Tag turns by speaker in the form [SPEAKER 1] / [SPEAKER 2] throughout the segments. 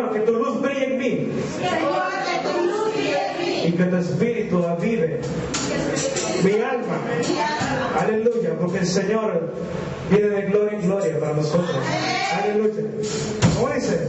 [SPEAKER 1] que tu luz brille en mí.
[SPEAKER 2] Señor, que tu luz brille en mí.
[SPEAKER 1] Y que tu espíritu avive mi alma. Aleluya, porque el Señor viene de gloria en gloria para nosotros. Aleluya. ¿Cómo dice?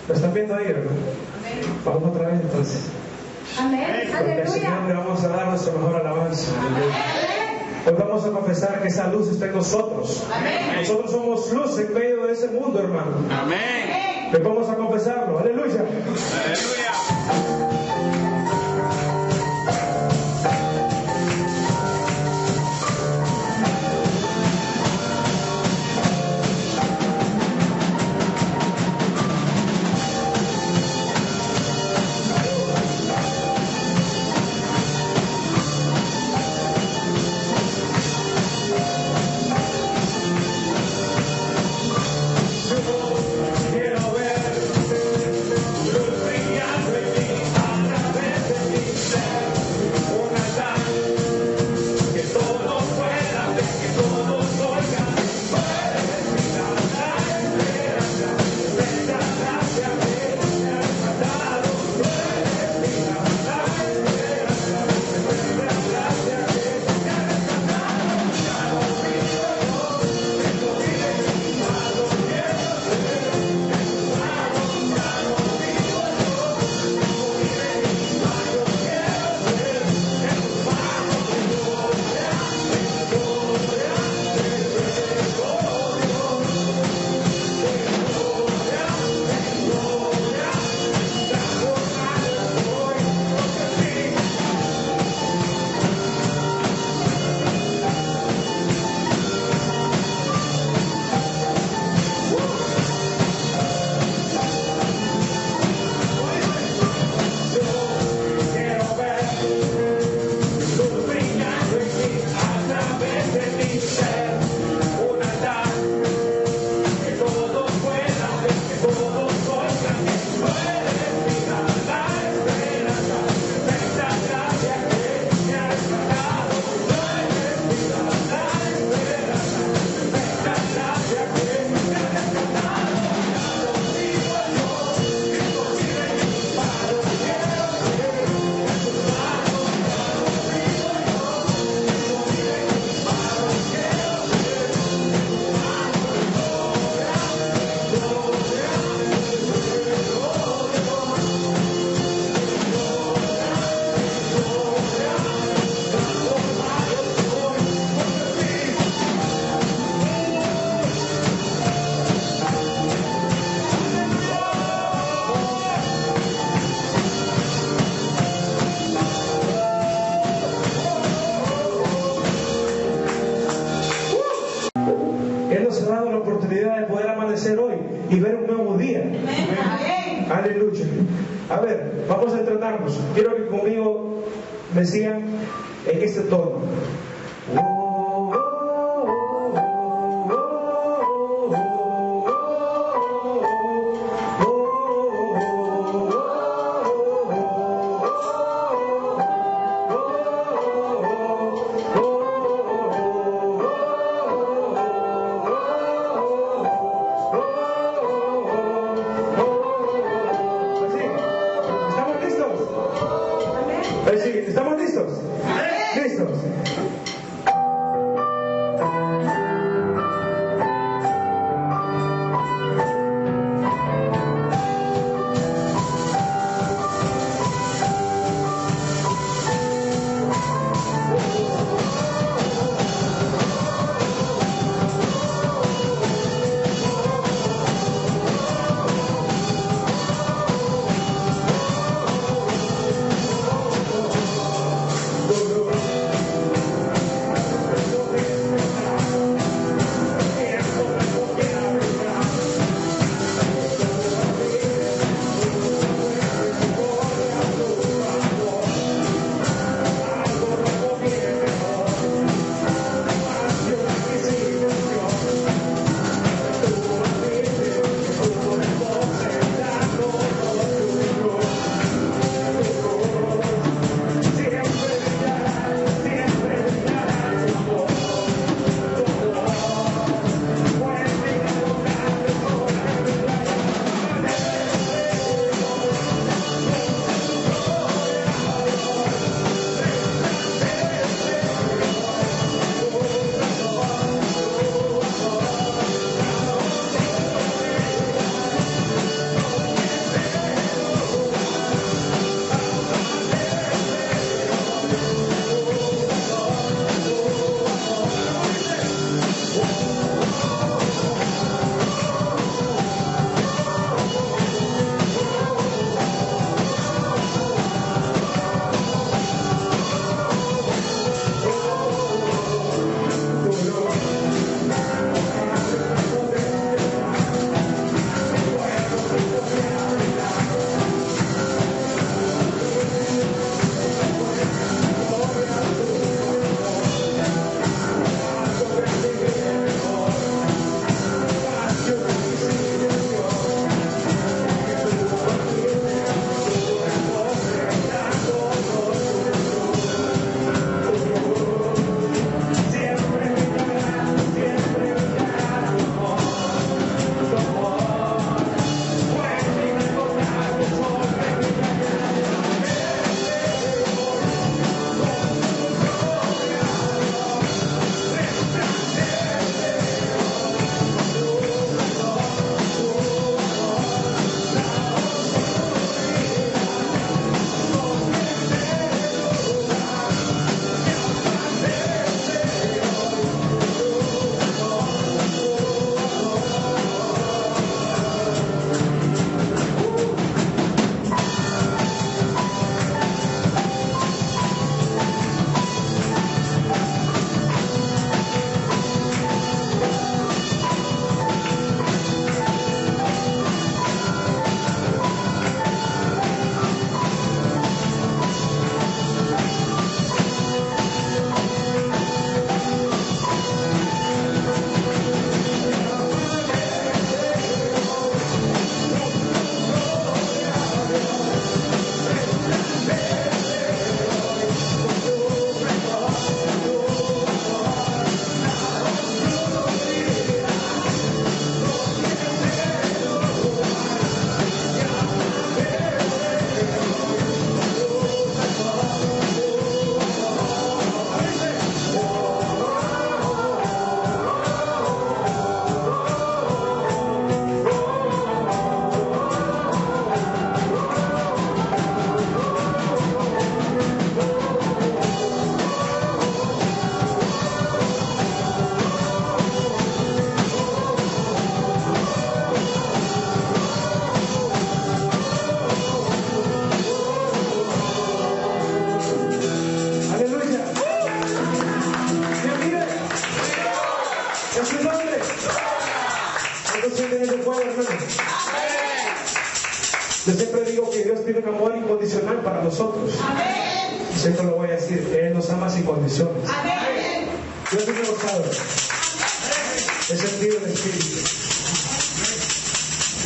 [SPEAKER 1] ¿Lo están viendo ahí, verdad? Vamos otra vez entonces.
[SPEAKER 2] Amén.
[SPEAKER 1] Porque al Señor le vamos a dar nuestra mejor alabanza. Hoy vamos a confesar que esa luz está en nosotros. Nosotros somos luz en medio de ese mundo, hermano.
[SPEAKER 3] Amén.
[SPEAKER 1] Le vamos a confesarlo. Aleluya.
[SPEAKER 3] Aleluya.
[SPEAKER 1] Quiero ver luz brillante. Aleluya. A ver, vamos a entrenarnos. Quiero que conmigo me sigan en este tono. ¿Estamos listos? ¿Listos? Yo siempre digo que Dios tiene un amor incondicional para nosotros. Siempre lo voy a decir, Él nos ama sin condiciones. Dios no lo sabe. Es sentido del Espíritu.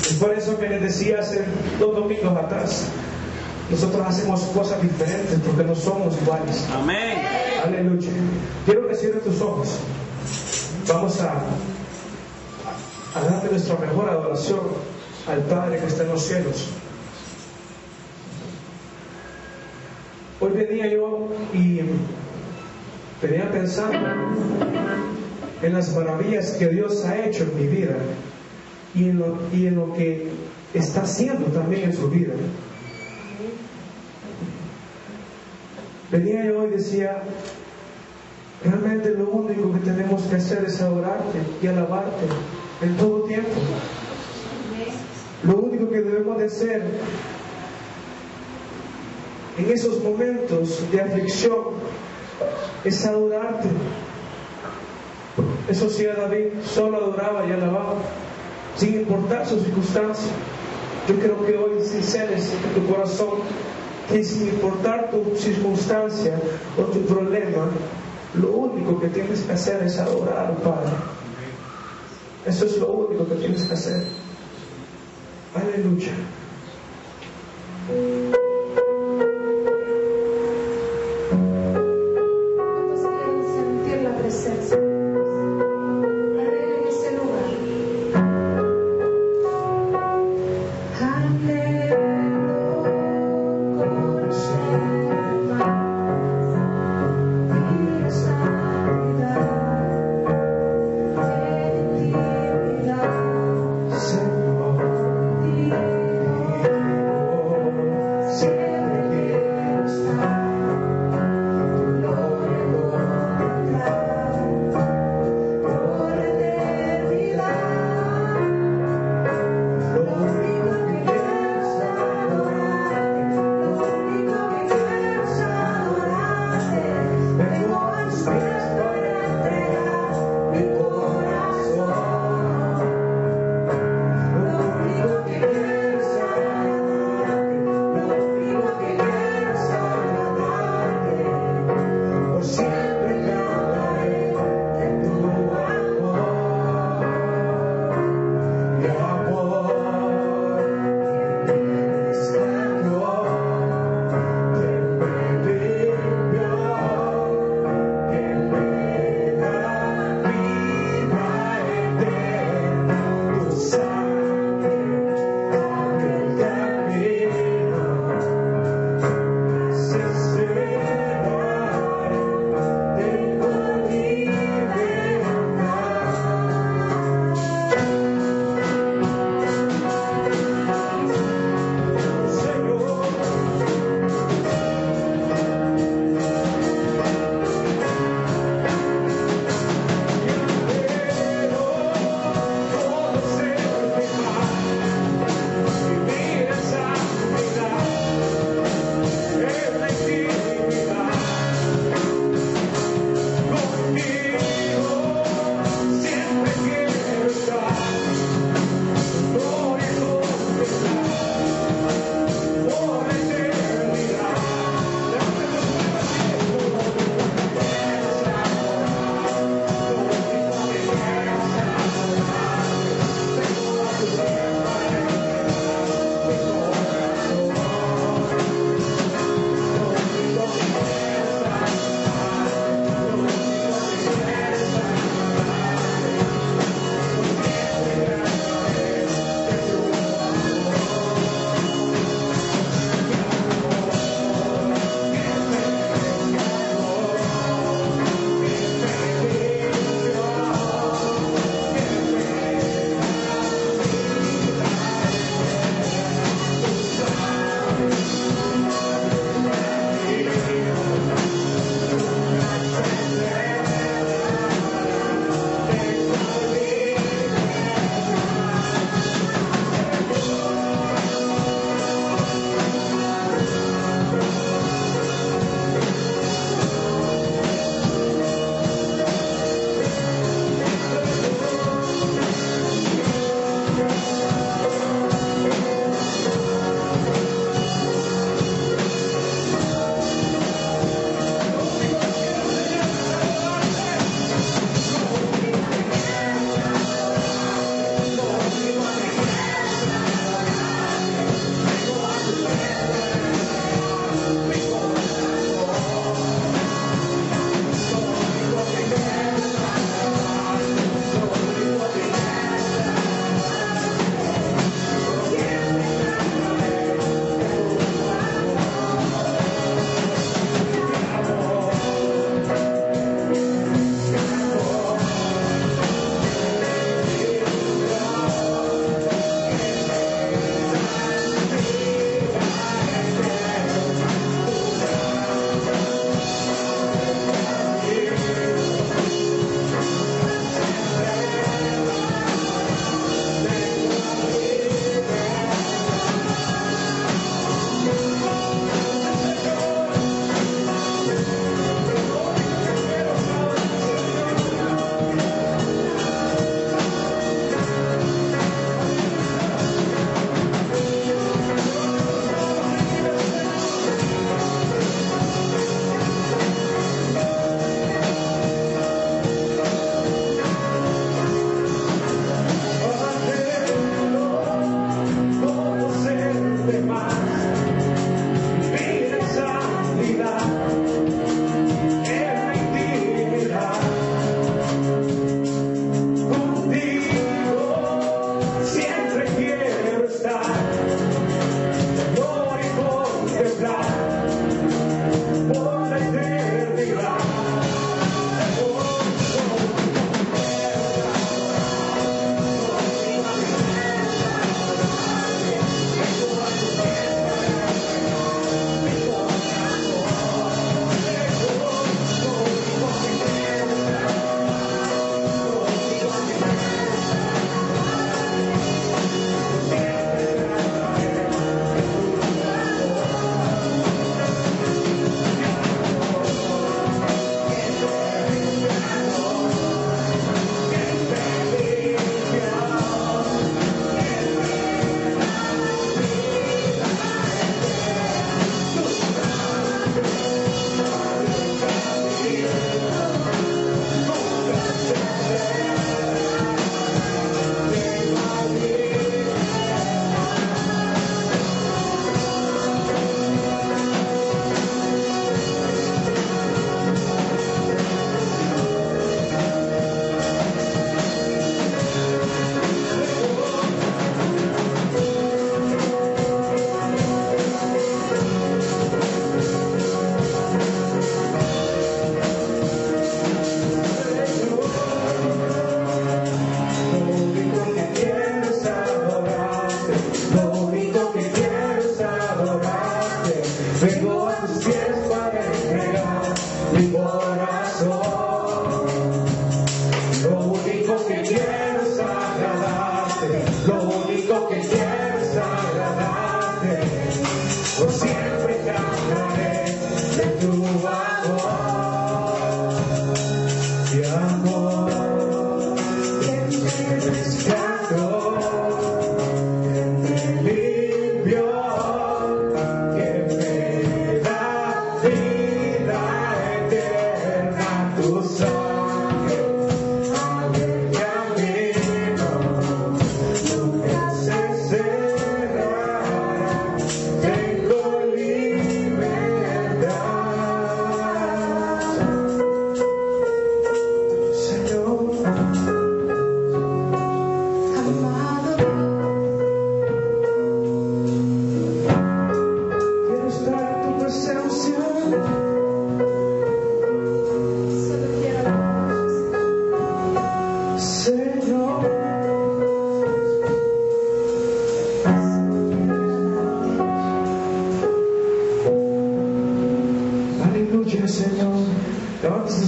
[SPEAKER 1] Es por eso que les decía hace 2 domingos atrás, nosotros hacemos cosas diferentes porque no somos iguales.
[SPEAKER 3] Amén.
[SPEAKER 1] Aleluya. Quiero que cierres tus ojos. Vamos a darle nuestra mejor adoración al Padre que está en los cielos. Hoy venía yo y venía pensando en las maravillas que Dios ha hecho en mi vida y en lo que está haciendo también en su vida. Venía yo y decía, realmente lo único que tenemos que hacer es adorarte y alabarte en todo tiempo. Lo único que debemos de hacer en esos momentos de aflicción es adorarte. Eso sí, a David solo adoraba y alababa, sin importar sus circunstancias. Yo creo que hoy sinceres en tu corazón que sin importar tu circunstancia o tu problema, lo único que tienes que hacer es adorar al Padre. Eso es lo único que tienes que hacer. Aleluya.
[SPEAKER 2] ¿Cuántos quieren sentir la presencia de Dios? Arreglen ese lugar.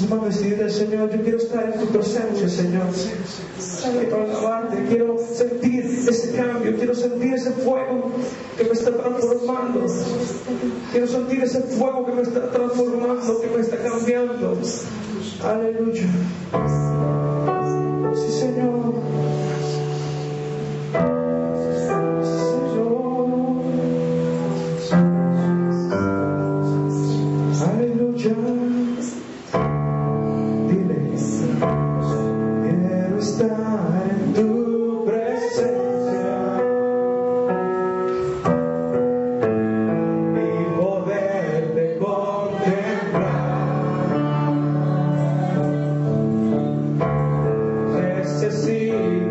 [SPEAKER 1] tus manos y dile, Señor, yo quiero estar en tu presencia, Señor. Quiero alabarte, quiero sentir ese cambio, quiero sentir ese fuego que me está transformando. Quiero sentir ese fuego que me está transformando, que me está cambiando. Aleluya. Sí, Señor. Aleluya. Dile, quiero estar en tu presencia y poderte contemplar. Necesito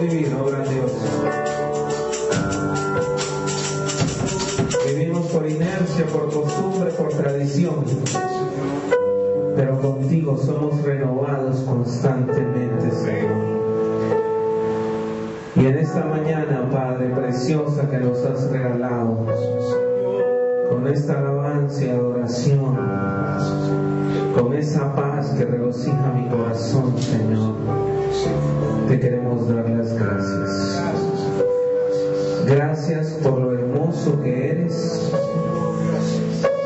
[SPEAKER 1] divino, grandioso. Vivimos por inercia, por costumbre, por tradición, pero contigo somos renovados constantemente, Señor. Y en esta mañana, Padre preciosa que nos has regalado, con esta alabanza y adoración, con esa paz que regocija mi corazón, Señor, te queremos dar las gracias. Gracias por lo hermoso que eres.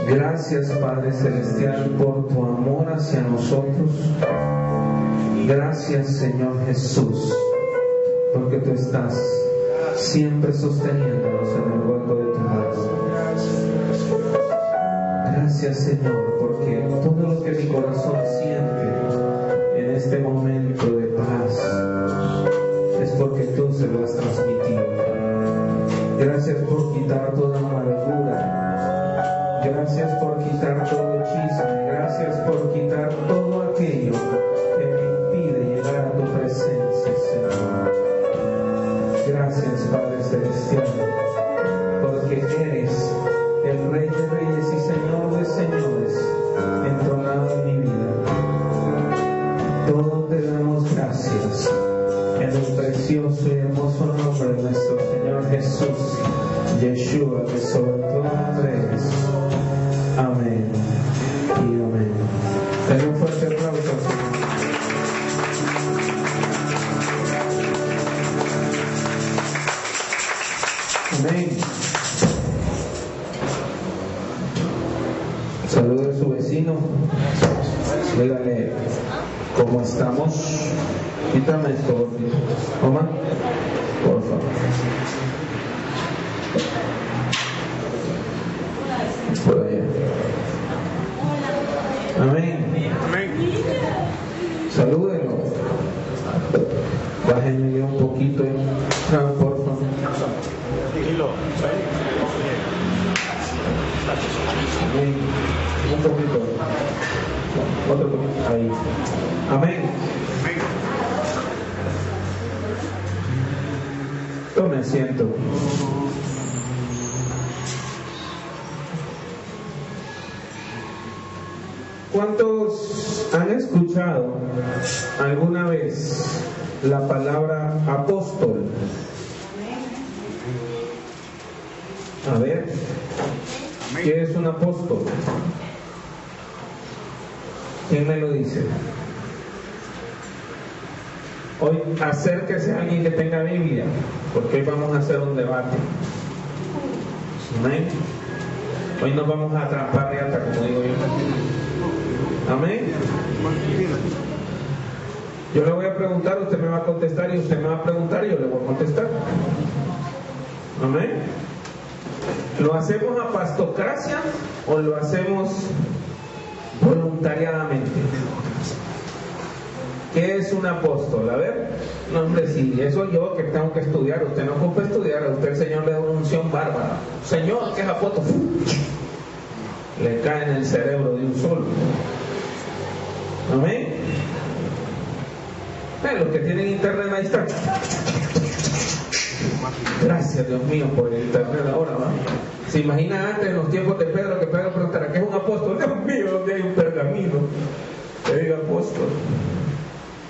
[SPEAKER 1] Gracias, Padre Celestial, por tu amor hacia nosotros. Gracias, Señor Jesús, porque tú estás siempre sosteniéndonos en el hueco de tu brazo. Gracias, Señor, porque todo lo que mi corazón siente en este momento de paz es porque tú se lo has transmitido. Gracias por quitar toda amargura. Gracias por quitar todo chisme. Gracias por quitar todo aquello que me impide llegar a tu presencia, Señor. Gracias, Padre Celestial, porque eres el Rey de Reyes y Señor de Señores, entonado en mi vida. Todos te damos gracias en el precioso y hermoso nombre de nuestro Señor Jesús, Yeshua, que sobre todo nombre es. Amén y amén. Den un fuerte aplauso. Amén. Salude a su vecino. Dígale, ¿cómo estamos? Quítame esto, Omar, por favor. Por allá. Amén.
[SPEAKER 3] Amén.
[SPEAKER 1] Salúdenlo. Bájenme yo un poquito, por favor. Amén. Un poquito. Otro poquito. Ahí. Amén. Tome asiento. ¿Cuántos han escuchado alguna vez la palabra apóstol? A ver, ¿qué es un apóstol? ¿Quién me lo dice? Hoy acérquese a alguien que tenga Biblia, porque hoy vamos a hacer un debate. Amén. Hoy nos vamos a atrapar reata, como digo yo. Amén. Yo le voy a preguntar, usted me va a contestar, y usted me va a preguntar y yo le voy a contestar. Amén. ¿Lo hacemos a pastocracia o lo hacemos voluntariadamente? ¿Qué es un apóstol? A ver, no, hombre, si eso yo que tengo que estudiar, usted no ocupa estudiar, a usted el Señor le da una unción bárbara. Señor, ¿qué es apóstol? Le cae en el cerebro de un solo. Amén. Los que tienen internet ahí están. Gracias, Dios mío, por el internet ahora, ¿va? ¿Se imagina antes en los tiempos de Pedro que Pedro preguntara qué es un apóstol? Dios mío, ¿dónde hay un pergamino que diga apóstol?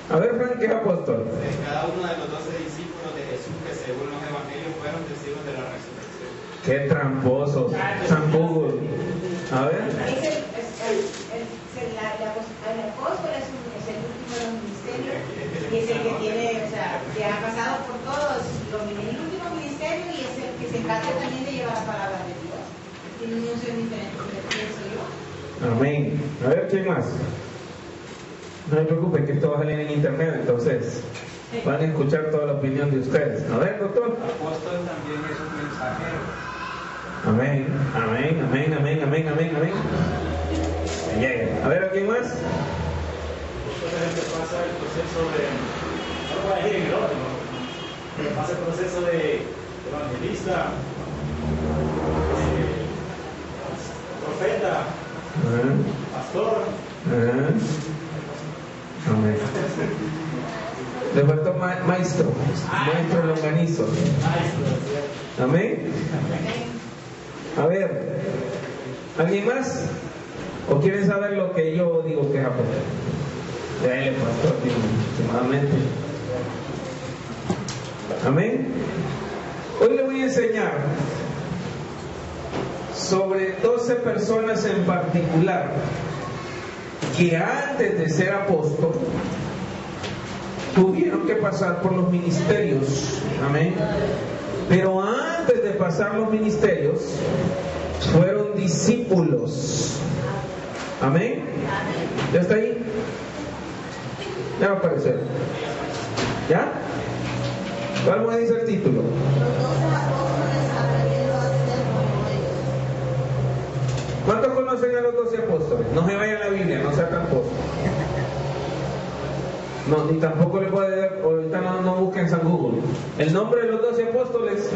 [SPEAKER 1] A ver, Frank, ¿qué es apóstol?
[SPEAKER 4] Cada uno de los 12 discípulos de Jesús que según los evangelios fueron testigos de la resurrección.
[SPEAKER 1] Qué tramposo, San Google. A ver.
[SPEAKER 5] El apóstol es el último de los ministerios y es el que tiene, o sea, que ha pasado por todos los el último ministerio y es el que se encarga también de llevar la palabra de Dios. Tiene una unción diferente, pienso yo.
[SPEAKER 1] Amén. A ver, ¿quién más? No se preocupen que esto va a salir en internet, entonces van a escuchar toda la opinión de ustedes. A ver, doctor.
[SPEAKER 4] Apóstol también es un mensajero.
[SPEAKER 1] Amén, amén, amén, amén, amén, amén, amén. A ver, ¿a quién más?
[SPEAKER 6] Entonces pasa el proceso de, no lo voy a decir en el orden, pero pasa el proceso de evangelista, profeta, pastor.
[SPEAKER 1] Amén. Le faltó maestro longanizo. Amén. A ver, ¿alguien más? ¿O quieren saber lo que yo digo que es apóstol? Dale, pastor, últimamente. Amén. Hoy le voy a enseñar sobre 12 personas en particular que antes de ser apóstol tuvieron que pasar por los ministerios. Amén. Pero antes de pasar los ministerios fueron discípulos. Amén. ¿Ya está ahí? Ya va a aparecer. ¿Ya? ¿Cuál me dice el título? ¿Cuántos conocen a los 12 apóstoles? No se vayan a la Biblia, no sea tramposo. No, ni tampoco le puede dar, ahorita no busquen en San Google. El nombre de los 12 apóstoles.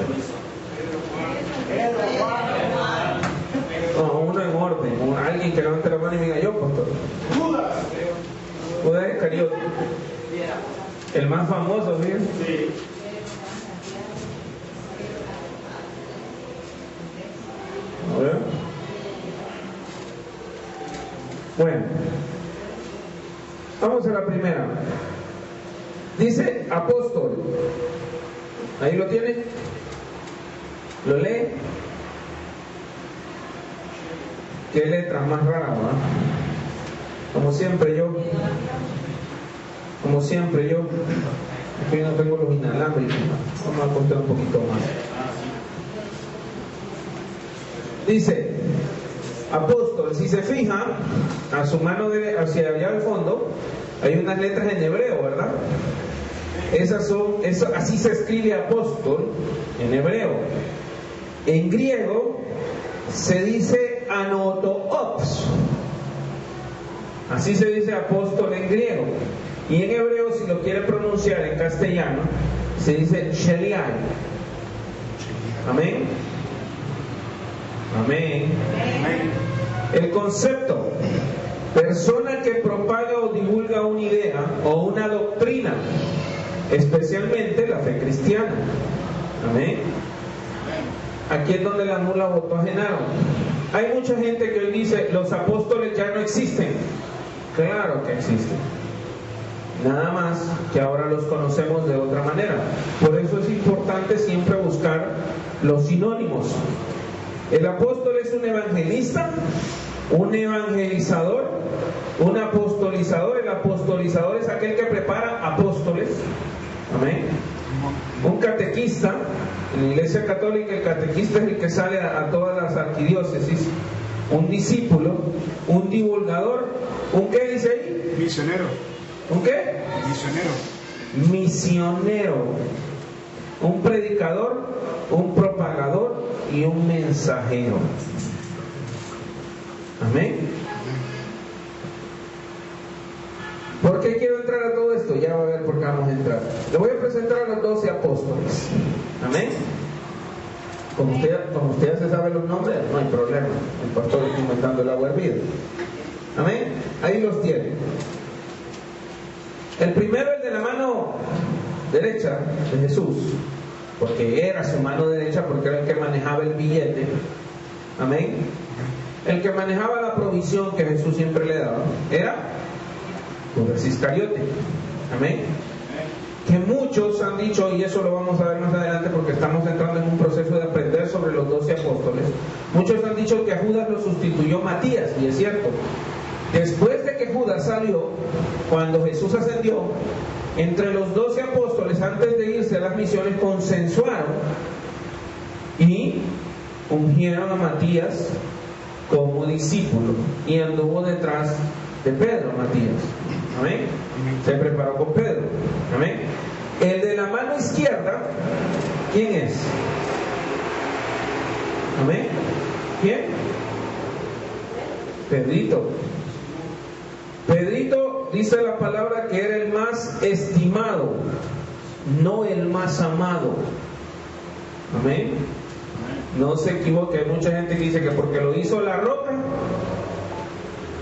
[SPEAKER 1] No, uno en orden, alguien que levante la mano y me diga: yo, pastor. Judas Iscariote. El más famoso, ¿sí? Sí. A ver. Bueno, vamos a la primera. Dice apóstol. Ahí lo tiene. ¿Lo lee? Qué letra más rara, ¿no? Como siempre yo. Aquí no tengo los inalámbricos. Vamos a contar un poquito más. Dice apóstol. Si se fijan, a su mano hacia allá al fondo hay unas letras en hebreo, ¿verdad? Así se escribe apóstol en hebreo. En griego se dice anotoops. Así se dice apóstol en griego. Y en hebreo, si lo quiere pronunciar en castellano, se dice sheliai. Amén. Amén. El concepto: persona que propaga o divulga una idea o una doctrina, especialmente la fe cristiana. Amén. Aquí es donde la mula votó a Genaro. Hay mucha gente que hoy dice: los apóstoles ya no existen. Claro que existen, nada más que ahora los conocemos de otra manera. Por eso es importante siempre buscar los sinónimos. El apóstol es un evangelista, un evangelizador, un apostolizador. El apostolizador es aquel que prepara apóstoles. Amén. Un catequista. En la Iglesia Católica el catequista es el que sale a todas las arquidiócesis. Un discípulo, un divulgador, ¿un qué dice ahí?
[SPEAKER 3] Misionero.
[SPEAKER 1] ¿Un qué? Misionero. Un predicador, un propagador y un mensajero. Amén. ¿Por qué quiero entrar a todo esto? Ya va a ver por qué vamos a entrar. Le voy a presentar a los 12 apóstoles. Amén. Como usted ya se sabe los nombres, no hay problema. El pastor está inventando el agua hervida. Amén. Ahí los tiene. El primero, el de la mano derecha de Jesús, porque era su mano derecha, porque era el que manejaba el billete. Amén. El que manejaba la provisión que Jesús siempre le daba era Judas Iscariote. Amén. Que muchos han dicho, y eso lo vamos a ver más adelante porque estamos entrando en un proceso de aprender sobre los 12 apóstoles, muchos han dicho que a Judas lo sustituyó Matías, y es cierto. Después de que Judas salió, cuando Jesús ascendió, entre los 12 apóstoles, antes de irse a las misiones, consensuaron y ungieron a Matías como discípulo, y anduvo detrás de Pedro, Matías. Amén. Se preparó con Pedro. Amén. El de la mano izquierda, ¿quién es? Amén. ¿Quién? Pedrito. Pedrito dice la palabra que era el más estimado, no el más amado. Amén. No se equivoque, hay mucha gente que dice que porque lo hizo La Roca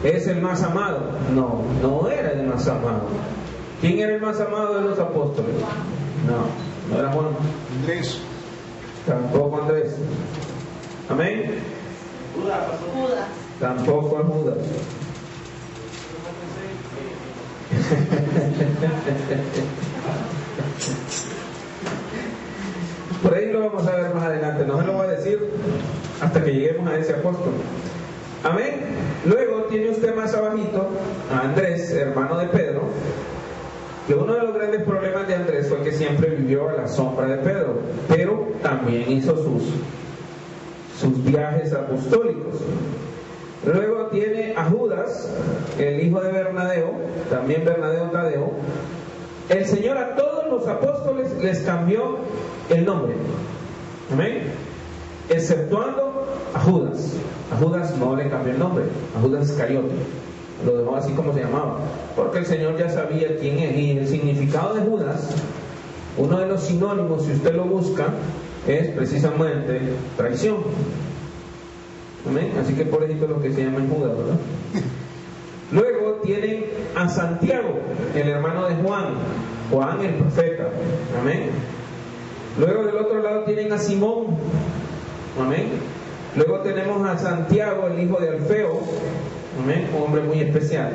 [SPEAKER 1] es el más amado. No, no era el más amado. ¿Quién era el más amado de los apóstoles? No era Juan.
[SPEAKER 3] Andrés.
[SPEAKER 1] Tampoco Andrés. Amén.
[SPEAKER 5] Judas.
[SPEAKER 1] Tampoco a Judas. Por ahí lo vamos a ver más adelante. No se lo voy a decir hasta que lleguemos a ese apóstol. Amén. Luego tiene usted más abajito a Andrés, hermano de Pedro, que uno de los grandes problemas de Andrés fue que siempre vivió a la sombra de Pedro, pero también hizo sus viajes apostólicos. Luego tiene a Judas, el hijo de Bernadeo, también Bernadeo Tadeo. El Señor a todos los apóstoles les cambió el nombre. Amén. Exceptuando a Judas. A Judas no le cambió el nombre, a Judas Iscariote. Lo dejó así como se llamaba, porque el Señor ya sabía quién es. Y el significado de Judas, uno de los sinónimos, si usted lo busca, es precisamente traición. Amén. Así que por eso es lo que se llama Judas, ¿verdad? Luego tienen a Santiago, el hermano de Juan el profeta. Amén. Luego del otro lado tienen a Simón. Amén. Luego tenemos a Santiago, el hijo de Alfeo. Amén. Un hombre muy especial.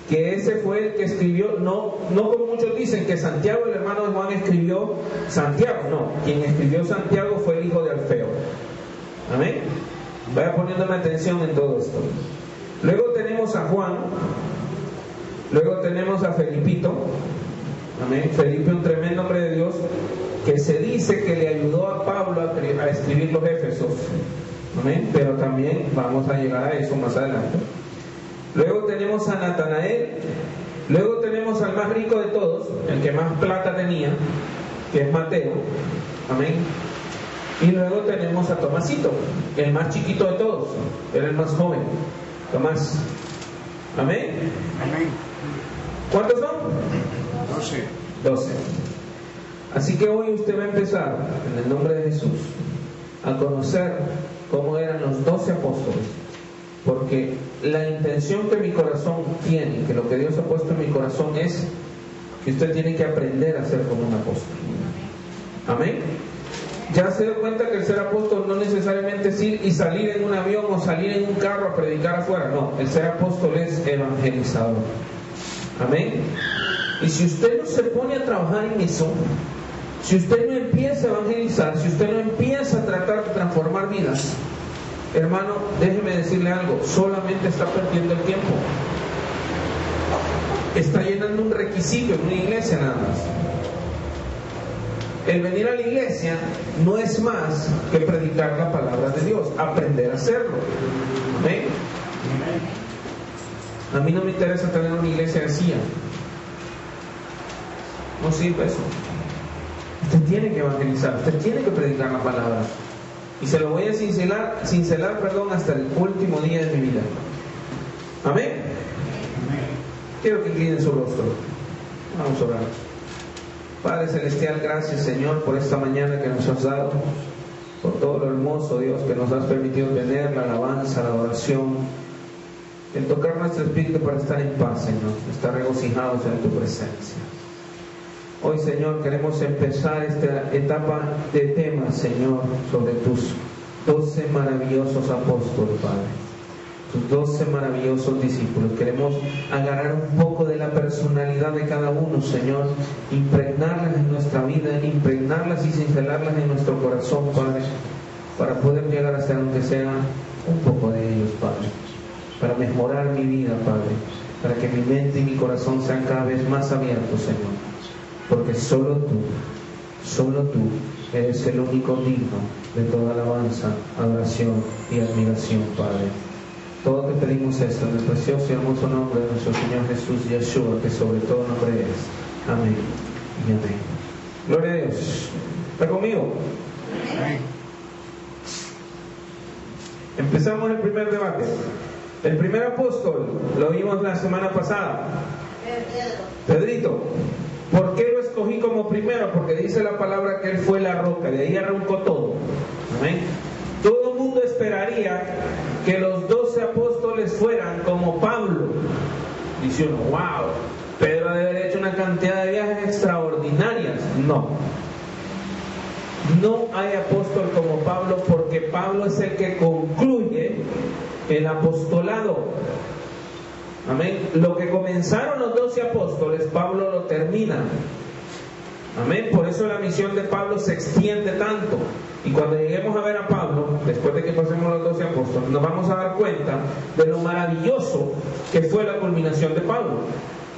[SPEAKER 1] Que ese fue el que escribió, no como muchos dicen que Santiago, el hermano de Juan, escribió Santiago. No, quien escribió Santiago fue el hijo de Alfeo. Amén. Vaya poniéndome atención en todo esto. Luego tenemos a Juan. Luego tenemos a Felipito. Amén. Felipe, un tremendo hombre de Dios, que se dice que le ayudó a Pablo a escribir los Éfesos. Amén. Pero también vamos a llegar a eso más adelante. Luego tenemos a Natanael. Luego tenemos al más rico de todos, el que más plata tenía, que es Mateo. Amén. Y luego tenemos a Tomasito, el más chiquito de todos, era el más joven, Tomás. Amén.
[SPEAKER 3] Amén.
[SPEAKER 1] ¿Cuántos son?
[SPEAKER 3] 12.
[SPEAKER 1] Así que hoy usted va a empezar, en el nombre de Jesús, a conocer cómo eran los 12 apóstoles. Porque la intención que mi corazón tiene, que lo que Dios ha puesto en mi corazón, es que usted tiene que aprender a ser como un apóstol. Amén. Ya se dio cuenta que el ser apóstol no necesariamente es ir y salir en un avión o salir en un carro a predicar afuera. No, el ser apóstol es evangelizador. Amén. Y si usted no se pone a trabajar en eso, si usted no empieza a evangelizar, si usted no empieza a tratar de transformar vidas, hermano, déjeme decirle algo, solamente está perdiendo el tiempo. Está llenando un requisito en una iglesia nada más. El venir a la iglesia no es más que predicar la palabra de Dios, aprender a hacerlo. ¿Amén? A mí no me interesa tener una iglesia vacía. No sirve eso. Usted tiene que evangelizar, usted tiene que predicar la palabra. Y se lo voy a cincelar, hasta el último día de mi vida. Amén. Quiero que inclinen su rostro. Vamos a orar. Padre Celestial, gracias Señor por esta mañana que nos has dado, por todo lo hermoso, Dios, que nos has permitido tener, la alabanza, la oración, el tocar nuestro espíritu para estar en paz, Señor, estar regocijados en tu presencia. Hoy, Señor, queremos empezar esta etapa de temas, Señor, sobre tus 12 maravillosos apóstoles, Padre. Tus 12 maravillosos discípulos. Queremos agarrar un poco de la personalidad de cada uno, Señor, impregnarlas en nuestra vida, impregnarlas y cincelarlas en nuestro corazón, Padre, para poder llegar hasta donde sea un poco de ellos, Padre, para mejorar mi vida, Padre, para que mi mente y mi corazón sean cada vez más abiertos, Señor, porque solo tú eres el único digno de toda alabanza, adoración y admiración, Padre. Todo te pedimos esto en el precioso y hermoso nombre de nuestro Señor Jesús Yeshua, que sobre todo nombre es. Amén y amén. Gloria a Dios. ¿Está conmigo?
[SPEAKER 3] Amén.
[SPEAKER 1] Empezamos el primer debate. El primer apóstol lo vimos la semana pasada. Pedrito. ¿Por qué lo escogí como primero? Porque dice la palabra que él fue la roca, de ahí arrancó todo. Amén. Todo el mundo esperaría que los 12 apóstoles fueran como Pablo. Dice uno, wow, Pedro debe haber hecho una cantidad de viajes extraordinarias. No. No hay apóstol como Pablo, porque Pablo es el que concluye el apostolado. Amén. Lo que comenzaron los 12 apóstoles, Pablo lo termina. Amén. Por eso la misión de Pablo se extiende tanto. Y cuando lleguemos a ver a Pablo, después de que pasemos los 12 apóstoles, nos vamos a dar cuenta de lo maravilloso que fue la culminación de Pablo.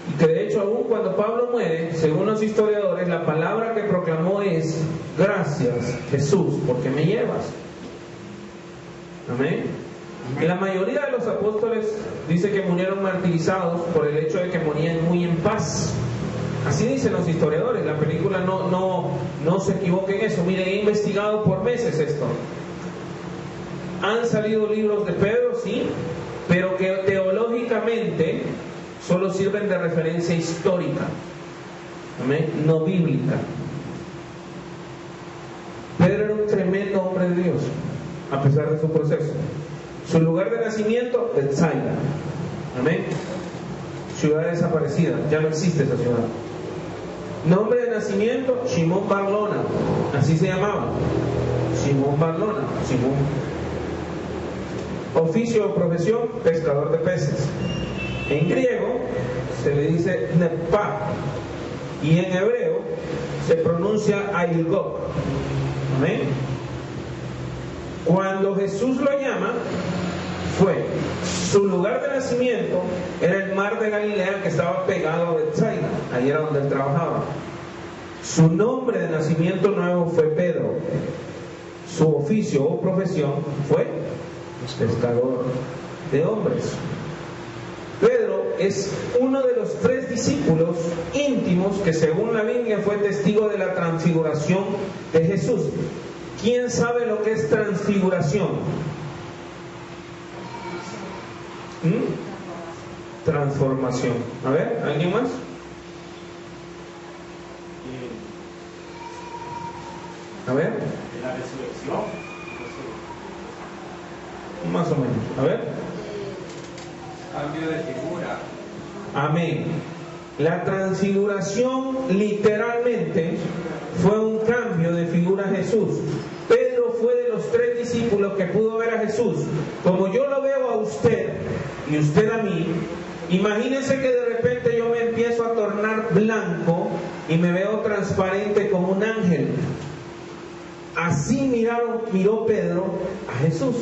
[SPEAKER 1] Y que de hecho, aún cuando Pablo muere, según los historiadores, la palabra que proclamó es: gracias, Jesús, porque me llevas. Amén. Y la mayoría de los apóstoles dice que murieron martirizados por el hecho de que morían muy en paz. Así dicen los historiadores. La película no se equivoca en eso. Miren, he investigado por meses esto. Han salido libros de Pedro, sí, pero que teológicamente solo sirven de referencia histórica. Amén. No bíblica. Pedro era un tremendo hombre de Dios, a pesar de su proceso. Su lugar de nacimiento, Bethsaida. Amén. Ciudad desaparecida, ya no existe esa ciudad. Nombre de nacimiento, Simón Barlona, así se llamaba. Simón Barlona, Simón. Oficio o profesión, pescador de peces. En griego se le dice Nepa, y en hebreo se pronuncia Ailgok. Amén. Cuando Jesús lo llama, su lugar de nacimiento era el mar de Galilea, que estaba pegado a Bethsaida. Ahí era donde él trabajaba. Su nombre de nacimiento nuevo fue Pedro. Su oficio o profesión fue pescador de hombres. Pedro es uno de los 3 discípulos íntimos que, según la Biblia, fue testigo de la transfiguración de Jesús. ¿Quién sabe lo que es transfiguración? Transformación. A ver, ¿alguien más? A ver.
[SPEAKER 6] La resurrección.
[SPEAKER 1] Más o menos. A ver.
[SPEAKER 4] Cambio de figura.
[SPEAKER 1] Amén. La transfiguración literalmente fue un cambio de figura a Jesús. Pedro fue de los 3 discípulos que pudo ver a Jesús. Como yo lo veo a usted y usted a mí, imagínense que de repente yo me empiezo a tornar blanco y me veo transparente como un ángel. Así miró Pedro a Jesús.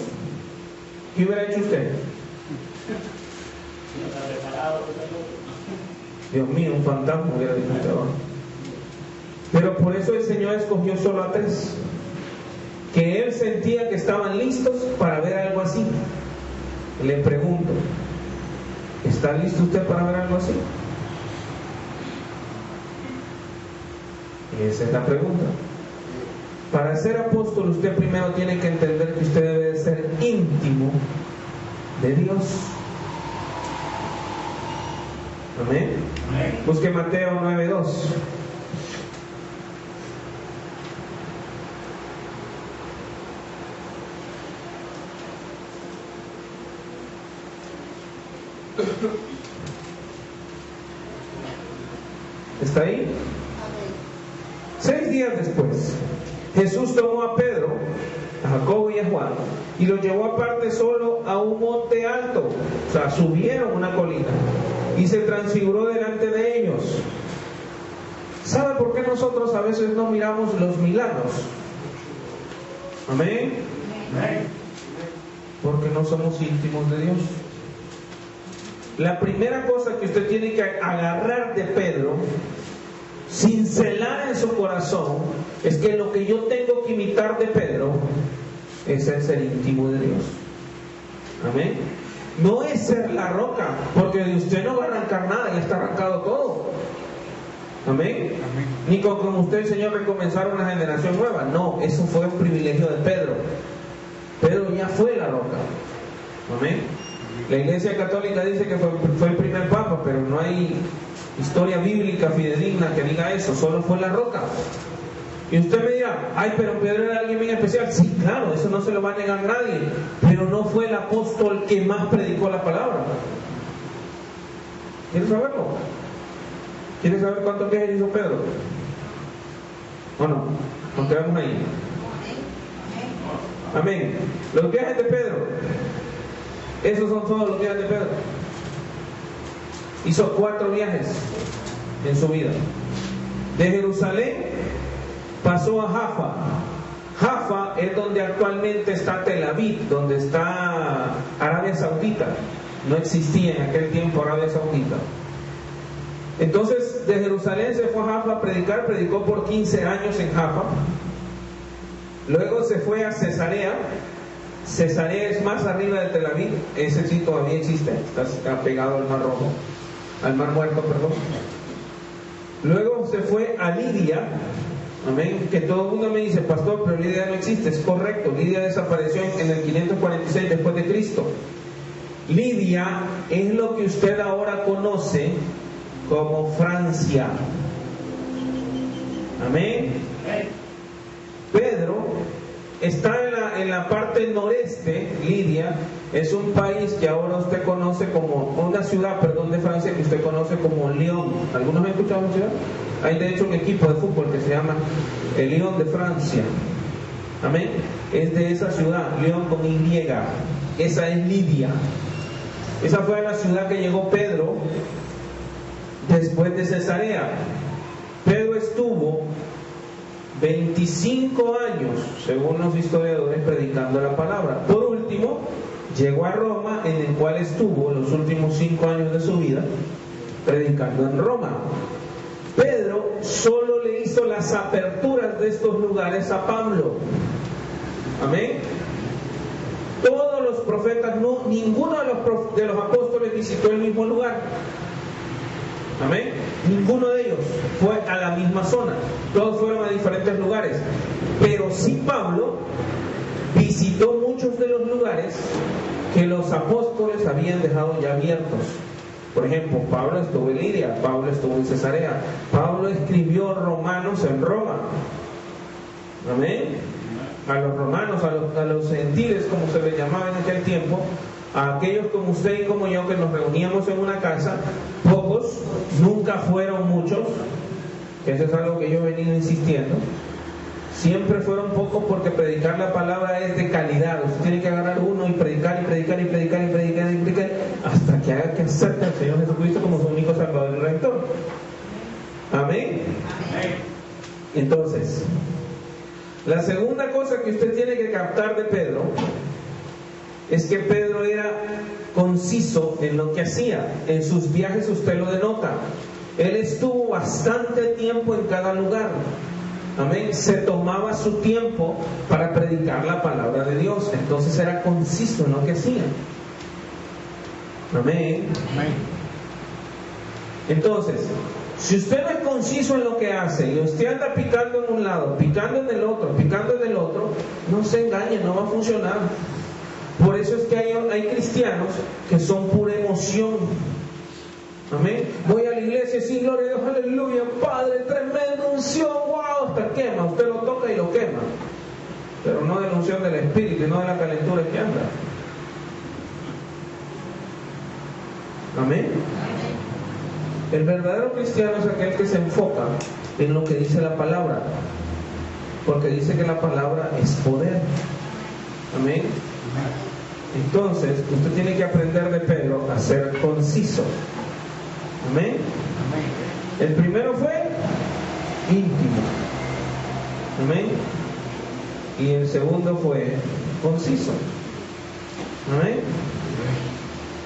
[SPEAKER 1] ¿Qué hubiera hecho usted? Dios mío, un fantasma hubiera dicho usted. Pero por eso el Señor escogió solo a 3, que Él sentía que estaban listos para ver algo así. Le pregunto, ¿está listo usted para ver algo así? Esa es la pregunta. Para ser apóstol, usted primero tiene que entender que usted debe de ser íntimo de Dios. Amén. Busque Mateo 9:2. ¿Está ahí? 6 días después, Jesús tomó a Pedro, a Jacobo y a Juan y los llevó aparte solo a un monte alto. O sea, subieron una colina y se transfiguró delante de ellos. ¿Sabe por qué nosotros a veces no miramos los milagros? Amén. Porque no somos íntimos de Dios. La primera cosa que usted tiene que agarrar de Pedro, cincelar en su corazón, es que lo que yo tengo que imitar de Pedro es el ser íntimo de Dios. Amén. No es ser la roca, porque de usted no va a arrancar nada, ya está arrancado todo. Amén. Ni con usted el Señor recomenzar una generación nueva. No, eso fue un privilegio de Pedro. Pedro ya fue la roca. Amén. La Iglesia Católica dice que fue el primer papa, pero no hay historia bíblica fidedigna que diga eso, solo fue la roca. Y usted me dirá, ay, pero Pedro era alguien bien especial. Sí, claro, eso no se lo va a negar nadie, pero no fue el apóstol que más predicó la palabra. ¿Quieres saberlo? ¿Quieres saber cuántos viajes hizo Pedro? ¿O no? Nos quedamos ahí. Amén. Los viajes de Pedro. Esos son todos los viajes de Pedro. Hizo 4 viajes en su vida. De Jerusalén pasó a Jaffa. Jaffa es donde actualmente está Tel Aviv, donde está Arabia Saudita. No existía en aquel tiempo Arabia Saudita. Entonces de Jerusalén se fue a Jaffa a predicar, predicó por 15 años en Jaffa. Luego se fue a Cesarea. Cesarea es más arriba de Tel Aviv, ese sí todavía existe, está pegado al Mar Rojo, al Mar Muerto, perdón. Luego se fue a Lidia, amén, que todo el mundo me dice, pastor, pero Lidia no existe. Es correcto, Lidia desapareció en el 546 después de Cristo. Lidia es lo que usted ahora conoce como Francia. Amén. Pedro está en la parte noreste. Lidia es un país que ahora usted conoce como, una ciudad, perdón, de Francia que usted conoce como Lyon. ¿Algunos han escuchado la ciudad? Hay de hecho un equipo de fútbol que se llama el Lyon de Francia. Amén. Es de esa ciudad, Lyon con Y. Esa es Lidia. Esa fue la ciudad que llegó Pedro después de Cesarea. Pedro estuvo 25 años, según los historiadores, predicando la palabra. Por último, llegó a Roma, en el cual estuvo los últimos 5 años de su vida predicando en Roma. Pedro solo le hizo las aperturas de estos lugares a Pablo. Amén. Todos los profetas, no, ninguno de los apóstoles visitó el mismo lugar. Amén. Ninguno de ellos fue a la misma zona. Todos fueron a diferentes lugares. Pero sí Pablo visitó muchos de los lugares que los apóstoles habían dejado ya abiertos. Por ejemplo, Pablo estuvo en Lidia, Pablo estuvo en Cesarea, Pablo escribió Romanos en Roma. Amén. A los romanos, a los gentiles, como se les llamaba en aquel tiempo, a aquellos como usted y como yo que nos reuníamos en una casa, pocos, nunca fueron muchos, que eso es algo que yo he venido insistiendo. Siempre fueron pocos porque predicar la palabra es de calidad. Usted tiene que agarrar uno y predicar y predicar y predicar y predicar y predicar hasta que haga que acepte al Señor Jesucristo como su único Salvador y Redentor. Amén. Entonces, la segunda cosa que usted tiene que captar de Pedro es que Pedro era conciso en lo que hacía. En sus viajes usted lo denota. Él estuvo bastante tiempo en cada lugar. Amén. Se tomaba su tiempo para predicar la palabra de Dios. Entonces era conciso en lo que hacía. Amén.
[SPEAKER 3] Amén.
[SPEAKER 1] Entonces, si usted no es conciso en lo que hace y usted anda picando en un lado, picando en el otro, picando en el otro, no se engañe, no va a funcionar. Por eso es que hay cristianos que son pura emoción. Amén. Voy a la iglesia, sí, gloria a Dios, aleluya, Padre, tremenda unción, wow, hasta quema. Usted lo toca y lo quema, pero no de la unción del Espíritu y no de la calentura que anda. Amén. El verdadero cristiano es aquel que se enfoca en lo que dice la palabra, porque dice que la palabra es poder. Amén. Entonces, usted tiene que aprender de Pedro a ser conciso. Amén. El primero fue íntimo. Amén. Y el segundo fue conciso. Amén.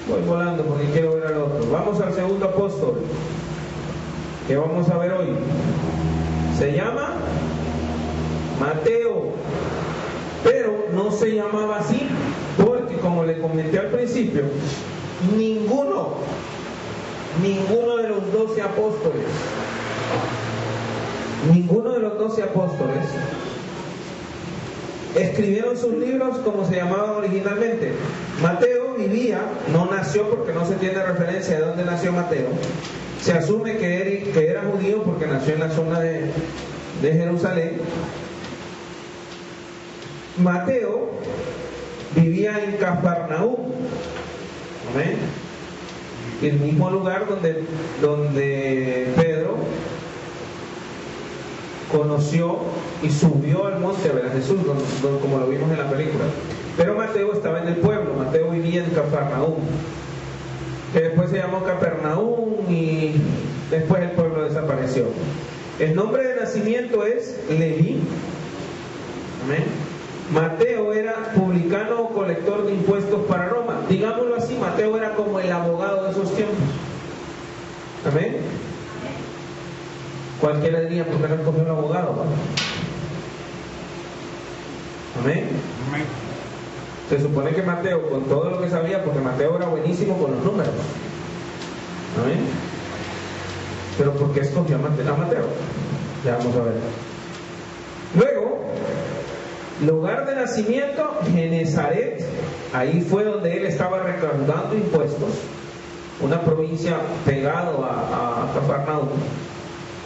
[SPEAKER 1] Voy volando porque quiero ver al otro. Vamos al segundo apóstol que vamos a ver hoy. Se llama Mateo, pero no se llamaba así porque, como le comenté al principio, ninguno de los 12 apóstoles, escribieron sus libros como se llamaban originalmente. Mateo vivía, no nació porque no se tiene referencia de dónde nació Mateo. Se asume que era judío porque nació en la zona de Jerusalén. Mateo vivía en Cafarnaúm. Amén. el mismo lugar donde Pedro conoció y subió al monte a ver a Jesús, como lo vimos en la película. Pero Mateo estaba en el pueblo, Mateo vivía en Cafarnaúm, que después se llamó Capernaúm y después el pueblo desapareció. El nombre de nacimiento es Leví. Amén. Mateo era publicano o colector de impuestos para Roma. Digámoslo así, Mateo era como el abogado de esos tiempos. Amén. Cualquiera diría, ¿por qué no escogió un abogado? ¿No? Amén.
[SPEAKER 3] Amén.
[SPEAKER 1] Se supone que Mateo, con todo lo que sabía, porque Mateo era buenísimo con los números. Amén. Pero ¿por qué escogió a Mateo? Ya vamos a ver. Luego, lugar de nacimiento, Genezaret. Ahí fue donde él estaba recaudando impuestos. Una provincia pegado a Cafarnaúm.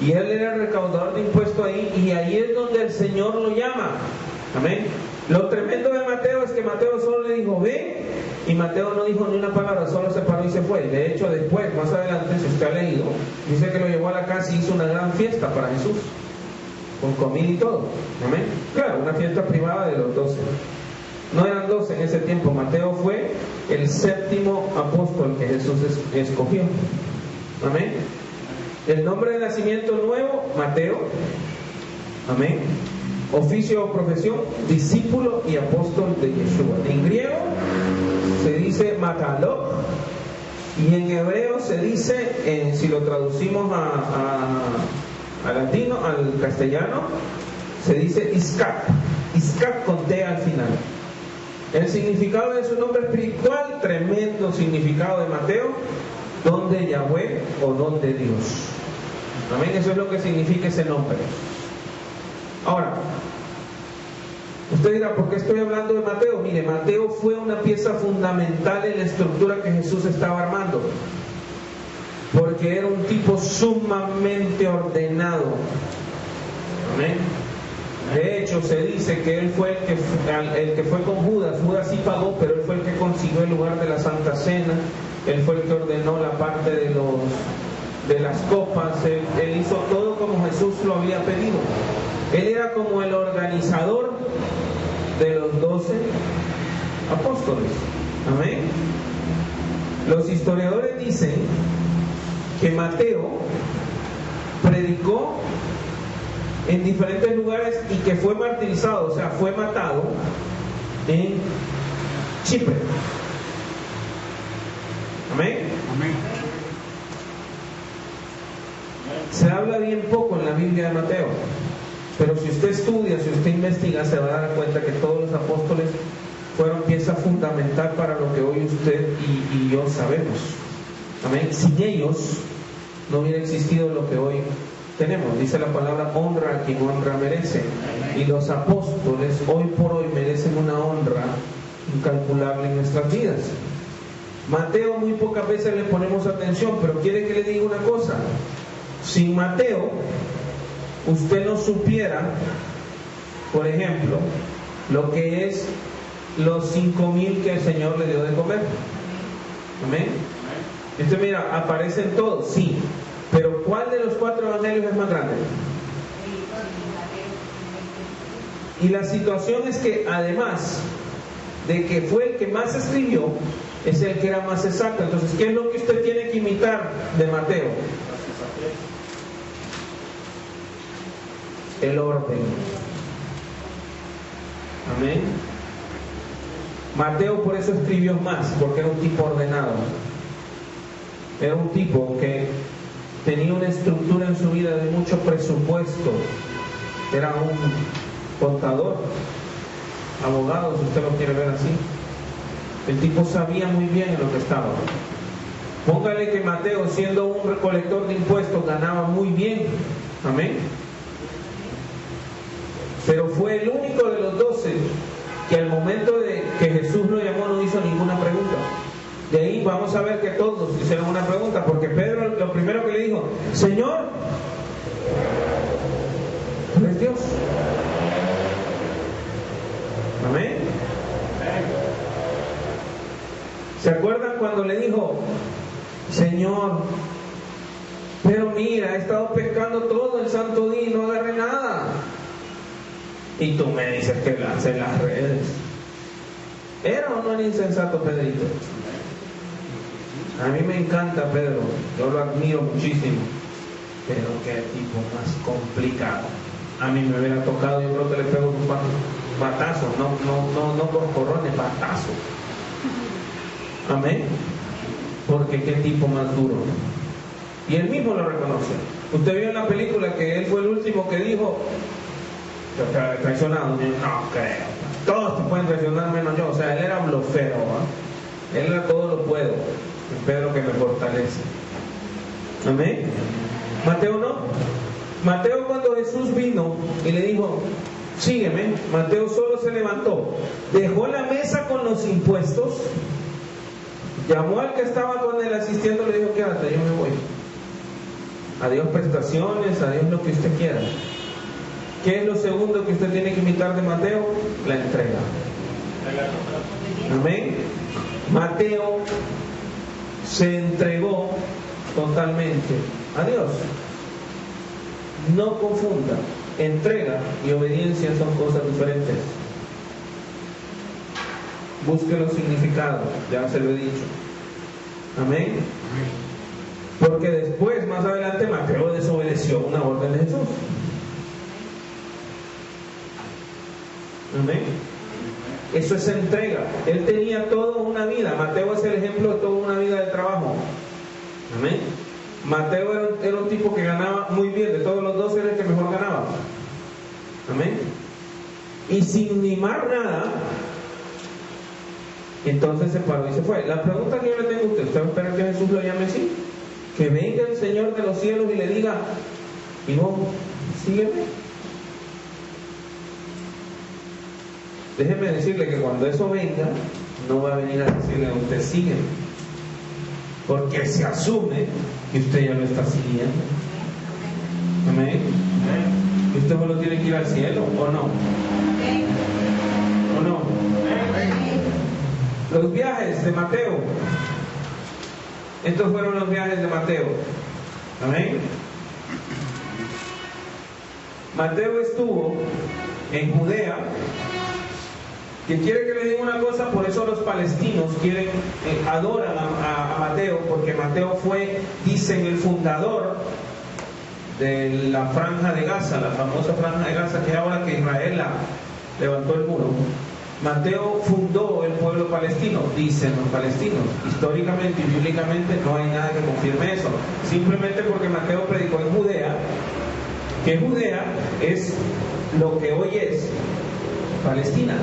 [SPEAKER 1] Y él era el recaudador de impuestos ahí, y ahí es donde el Señor lo llama. Amén. Lo tremendo de Mateo es que Mateo solo le dijo, ven, y Mateo no dijo ni una palabra, solo se paró y se fue. De hecho, después, más adelante, si usted ha leído, dice que lo llevó a la casa y hizo una gran fiesta para Jesús, con comida y todo. Amén. Claro, una fiesta privada de los 12. No eran 12 en ese tiempo. Mateo fue el 7º apóstol que Jesús escogió. Amén. El nombre de nacimiento nuevo, Mateo. Amén. Oficio o profesión, discípulo y apóstol de Yeshua. En griego se dice Mataló, y en hebreo se dice, si lo traducimos a latino, al castellano, se dice Iscap. Iscap con T al final. El significado de su nombre espiritual, tremendo significado de Mateo, don de Yahweh o don de Dios. Amén, eso es lo que significa ese nombre. Ahora, usted dirá, ¿por qué estoy hablando de Mateo? Mire, Mateo fue una pieza fundamental en la estructura que Jesús estaba armando, porque era un tipo sumamente ordenado. Amén. De hecho, se dice que él fue el que fue con Judas. Judas sí pagó, pero él fue el que consiguió el lugar de la Santa Cena. Él fue el que ordenó la parte de las copas. Él hizo todo como Jesús lo había pedido. Él era como el organizador de los 12 apóstoles. Amén. Los historiadores dicen que Mateo predicó en diferentes lugares y que fue martirizado, o sea, fue matado en Chipre. Amén.
[SPEAKER 3] Amén.
[SPEAKER 1] Se habla bien poco en la Biblia de Mateo, pero si usted estudia, si usted investiga, se va a dar cuenta que todos los apóstoles fueron pieza fundamental para lo que hoy usted y yo sabemos. Amén. Sin ellos no hubiera existido lo que hoy tenemos. Dice la palabra, honra a quien honra merece. Y los apóstoles hoy por hoy merecen una honra incalculable en nuestras vidas. Mateo muy pocas veces le ponemos atención, pero quiere que le diga una cosa. Sin Mateo, usted no supiera, por ejemplo, lo que es los 5,000 que el Señor le dio de comer. Amén. Entonces mira, aparecen todos, sí, pero ¿cuál de los 4 evangelios es más grande? Y la situación es que además de que fue el que más escribió, es el que era más exacto. Entonces, ¿qué es lo que usted tiene que imitar de Mateo? El orden. Amén. Mateo por eso escribió más, porque era un tipo ordenado. Era un tipo que tenía una estructura en su vida de mucho presupuesto. Era un contador, abogado, si usted lo quiere ver así. El tipo sabía muy bien en lo que estaba. Póngale que Mateo, siendo un recolector de impuestos, ganaba muy bien. Amén. Pero fue el único de los 12 que al momento de que Jesús lo llamó no hizo ninguna pregunta. De ahí vamos a ver que todos hicieron una pregunta, porque Pedro lo primero que le dijo, Señor, ¿tú eres Dios? Amén. ¿Se acuerdan cuando le dijo, Señor, pero mira, he estado pescando todo el santo día y no agarré nada. Y tú me dices que lance las redes. ¿Era o no era insensato Pedrito? A mí me encanta Pedro, yo lo admiro muchísimo, pero qué tipo más complicado. A mí me hubiera tocado, yo creo que le pego un batazo, no coscorrones, batazo. Amén. Porque qué tipo más duro. Y él mismo lo reconoce. Usted vio en la película que él fue el último que dijo, traicionado. No creo. Todos te pueden traicionar menos yo. O sea, él era blofero, ¿va? Él era todo lo puedo. Y Pedro que me fortalece. Amén. Mateo no. Mateo, cuando Jesús vino y le dijo, sígueme, Mateo solo se levantó, dejó la mesa con los impuestos, llamó al que estaba con él asistiendo, le dijo, quédate, yo me voy. Adiós prestaciones, adiós lo que usted quiera. ¿Qué es lo segundo que usted tiene que imitar de Mateo? La entrega. Amén. Mateo se entregó totalmente a Dios. No confunda, entrega y obediencia son cosas diferentes. Busque los significados, ya se lo he dicho. Amén. Porque después, más adelante, Mateo desobedeció una orden de Jesús. Amén. Eso es entrega. Él tenía toda una vida. Mateo es el ejemplo de toda una vida de trabajo. Amén. Mateo era un tipo que ganaba muy bien. De todos los dos era el que mejor ganaba. Amén. Y sin mimar nada, entonces se paró y se fue. La pregunta que yo le tengo a usted, ¿usted va a esperar que Jesús lo llame así? Que venga el Señor de los cielos y le diga, y vos, sígueme. Déjeme decirle que cuando eso venga, no va a venir a decirle a usted, sígueme. Porque se asume que usted ya lo está siguiendo. Amén. ¿Y usted solo tiene que ir al cielo o no? ¿O no? Los viajes de Mateo. Estos fueron los viajes de Mateo. Amén. Mateo estuvo en Judea. Que quiere que le diga una cosa, por eso los palestinos adoran a Mateo, porque Mateo fue, dicen, el fundador de la franja de Gaza, la famosa franja de Gaza, que ahora que Israel levantó el muro. Mateo fundó el pueblo palestino, dicen los palestinos. Históricamente y bíblicamente no hay nada que confirme eso. Simplemente porque Mateo predicó en Judea, que Judea es lo que hoy es Palestina.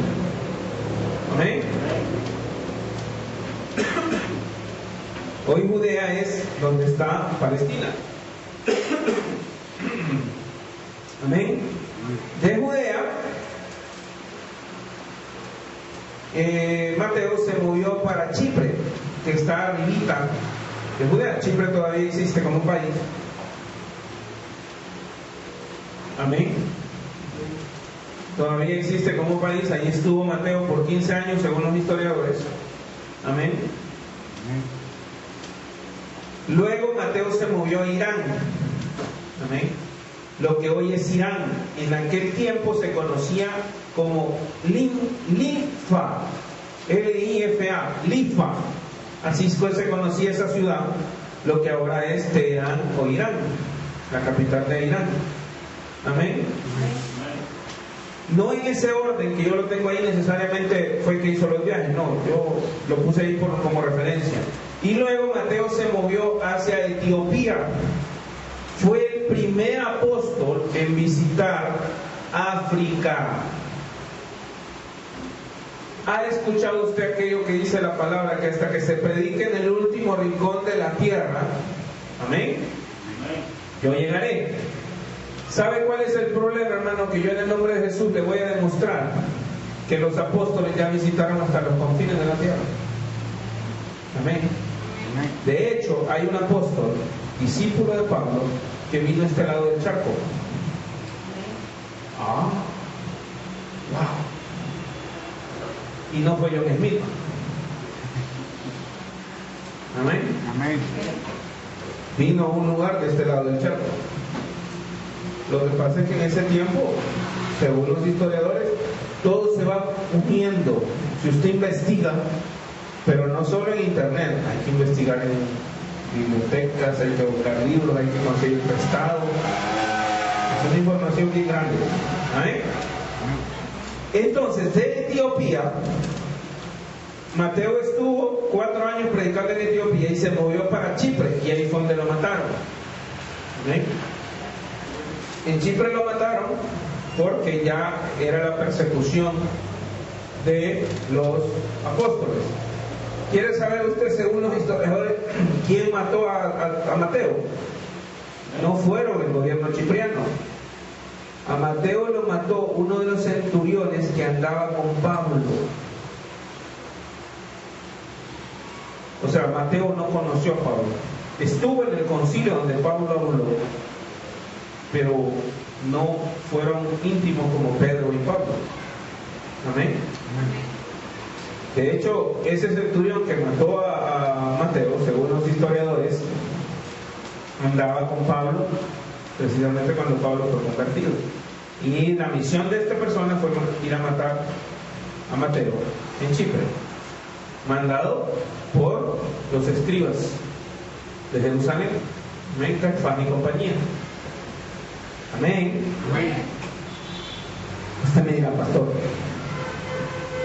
[SPEAKER 1] Amén. Hoy Judea es donde está Palestina. Amén. De Judea, Mateo se movió para Chipre, que está arribita de Judea. Chipre todavía existe como país. Amén. Todavía existe como país. Ahí estuvo Mateo por 15 años según los historiadores. Amén. Luego Mateo se movió a Irán. Amén. Lo que hoy es Irán. En aquel tiempo se conocía como Lifa. L-I-F-A. Lifa. Así se conocía esa ciudad. Lo que ahora es Teherán o Irán, la capital de Irán. Amén. No en ese orden que yo lo tengo ahí necesariamente fue que hizo los viajes, no, yo lo puse ahí como referencia. Y luego Mateo se movió hacia Etiopía. Fue el primer apóstol en visitar África. ¿Ha escuchado usted aquello que dice la palabra, que hasta que se predique en el último rincón de la tierra, amén, yo llegaré? ¿Sabe cuál es el problema, hermano? Que yo en el nombre de Jesús le voy a demostrar que los apóstoles ya visitaron hasta los confines de la tierra. Amén. De hecho, hay un apóstol, discípulo de Pablo, que vino a este lado del charco. Wow. Y no fue John Smith. Amén.
[SPEAKER 3] Amén.
[SPEAKER 1] Vino a un lugar de este lado del charco. Lo que pasa es que en ese tiempo, según los historiadores, todo se va uniendo. Si usted investiga, pero no solo en internet, hay que investigar en bibliotecas, hay que buscar libros, hay que conseguir prestado. Es una información bien grande. ¿Amén? Entonces, de Etiopía, Mateo estuvo 4 años predicando en Etiopía y se movió para Chipre, y ahí fue donde lo mataron. ¿Amén? En Chipre lo mataron porque ya era la persecución de los apóstoles. ¿Quiere saber usted, según los historiadores, quién mató a Mateo? No fueron el gobierno chipriano. A Mateo lo mató uno de los centuriones que andaba con Pablo. O sea, Mateo no conoció a Pablo. Estuvo en el concilio donde Pablo habló, pero no fueron íntimos como Pedro y Pablo. Amén. De hecho, ese centurión que mató a Mateo, según los historiadores, andaba con Pablo precisamente cuando Pablo fue convertido. Y la misión de esta persona fue ir a matar a Mateo en Chipre, mandado por los escribas de Jerusalén, Caifás y compañía. Amén. Usted me dirá, pastor,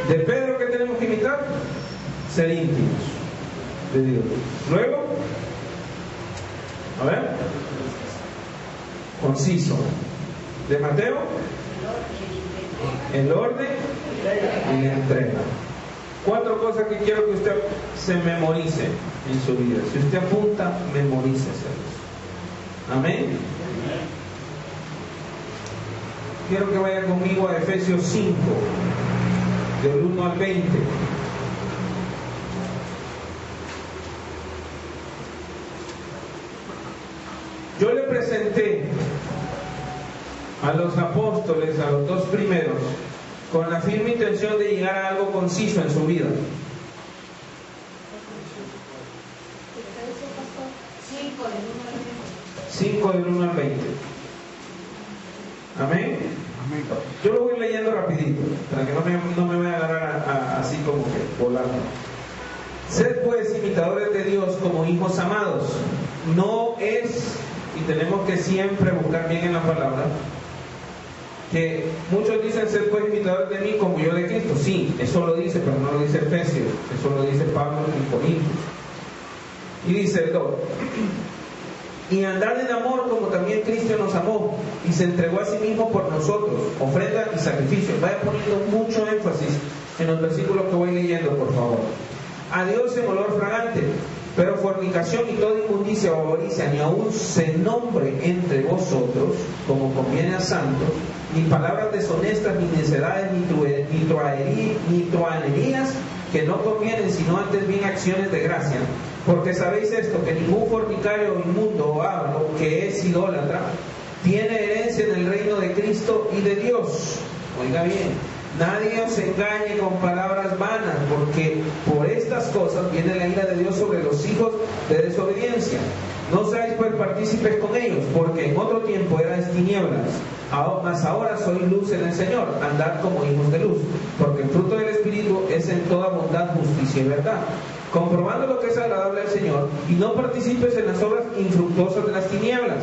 [SPEAKER 1] de Pedro, ¿qué tenemos que imitar? Ser íntimos de Dios. Luego, a ver, conciso. De Mateo, el orden y la entrega. 4 cosas que quiero que usted se memorice en su vida. Si usted apunta, memoríceselas. Amén. Quiero que vaya conmigo a Efesios 5, del 1 al 20. Yo le presenté a los apóstoles, a los 2 primeros, con la firme intención de llegar a algo conciso en su vida. 5 del 1 al 20. Amén. Yo lo voy leyendo rapidito, para que no me vaya a agarrar así como que volando. Sed pues imitadores de Dios como hijos amados. No es, y tenemos que siempre buscar bien en la palabra, que muchos dicen ser pues imitadores de mí como yo de Cristo. Sí, eso lo dice, pero no lo dice Efesios, eso lo dice Pablo en Corintios. Y dice el 2: y andad en amor como también Cristo nos amó y se entregó a sí mismo por nosotros, ofrenda y sacrificio. Vaya poniendo mucho énfasis en los versículos que voy leyendo, por favor. A Dios en olor fragante, pero fornicación y toda inmundicia o avaricia ni aún se nombre entre vosotros, como conviene a santos, ni palabras deshonestas, ni necedades, ni truanerías que no convienen, sino antes bien acciones de gracia. Porque sabéis esto, que ningún fornicario o inmundo o avaro, que es idólatra, tiene herencia en el reino de Cristo y de Dios. Oiga bien, nadie os engañe con palabras vanas, porque por estas cosas viene la ira de Dios sobre los hijos de desobediencia. No seáis pues partícipes con ellos, porque en otro tiempo erais tinieblas, mas ahora sois luz en el Señor. Andad como hijos de luz, porque el fruto del Espíritu es en toda bondad, justicia y verdad, comprobando lo que es agradable al Señor, y no participes en las obras infructuosas de las tinieblas,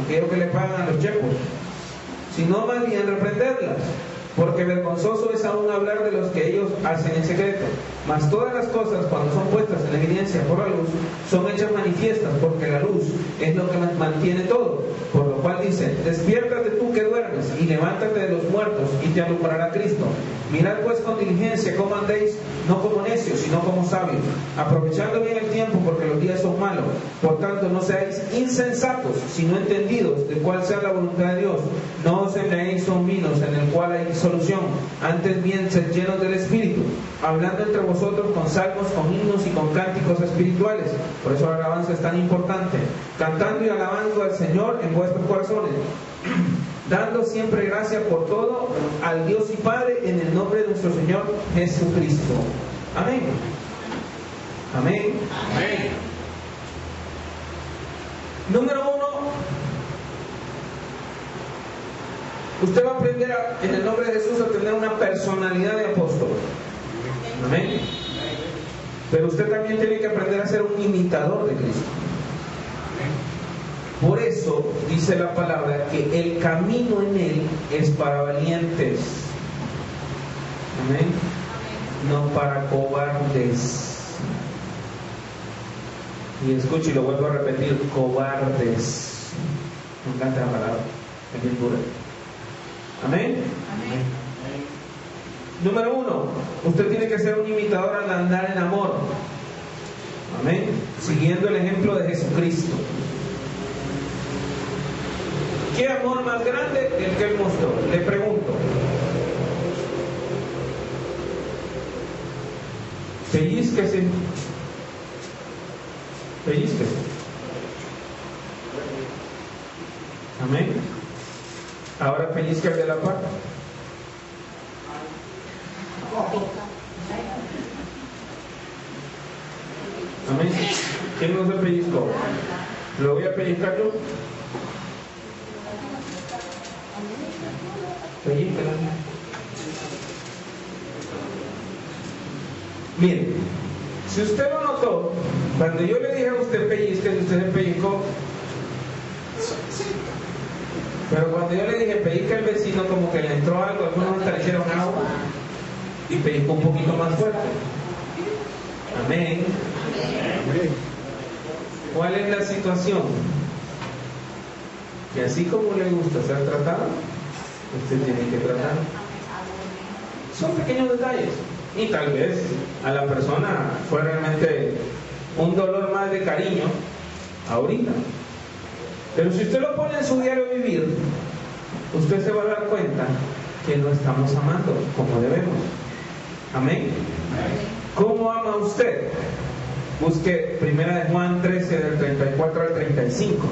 [SPEAKER 1] aquello que le pagan a los checos, sino más bien reprenderlas, porque vergonzoso es aún hablar de los que ellos hacen en secreto. Mas todas las cosas, cuando son puestas en evidencia por la luz, son hechas manifiestas, porque la luz es lo que mantiene todo. Por lo cual dice: despiértate tú que duermes, y levántate de los muertos, y te alumbrará Cristo. Mirad pues con diligencia cómo andéis, no como necios, sino como sabios, aprovechando bien el tiempo, porque los días son malos. Por tanto, no seáis insensatos, sino entendidos de cuál sea la voluntad de Dios. No os embriaguéis con vinos, en el cual hay solución, antes bien sed llenos del Espíritu, hablando entre vosotros con salmos, con himnos y con cánticos espirituales. Por eso la alabanza es tan importante, cantando y alabando al Señor en vuestros corazones, dando siempre gracia por todo al Dios y Padre, en el nombre de nuestro Señor Jesucristo. Amén. Amén.
[SPEAKER 3] Amén.
[SPEAKER 1] Número 1, usted va a aprender en el nombre de Jesús a tener una personalidad de apóstol. Amén. Pero usted también tiene que aprender a ser un imitador de Cristo. Por eso dice la palabra que el camino en Él es para valientes. Amén. No para cobardes. Y escucho y lo vuelvo a repetir, cobardes. Me encanta la palabra, es bien dura. Amén.
[SPEAKER 5] Amén.
[SPEAKER 1] Número 1, usted tiene que ser un imitador al andar en amor. Amén. Siguiendo el ejemplo de Jesucristo. ¿Qué amor más grande el que Él mostró? Le pregunto. Pellizquese. Pellizquese. Amén. Ahora pellizca el de la par. Amén. ¿Quién no se pellizcó? ¿Lo voy a pellizcar yo? Pellizcala. Miren, si usted lo notó, cuando yo le dije a usted pellizque, usted se pellizcó. Pero cuando yo le dije pellizca al vecino, como que le entró algo, algunos hasta le hicieron agua y pellizcó un poquito más fuerte. Amén. ¿Cuál es la situación? Que así como le gusta ser tratado, usted tiene que tratar. Son pequeños detalles. Y tal vez a la persona fue realmente un dolor más de cariño ahorita. Pero si usted lo pone en su diario vivir, usted se va a dar cuenta que no estamos amando como debemos. Amén. ¿Cómo ama usted? Busque 1 Juan 13 del 34 al 35.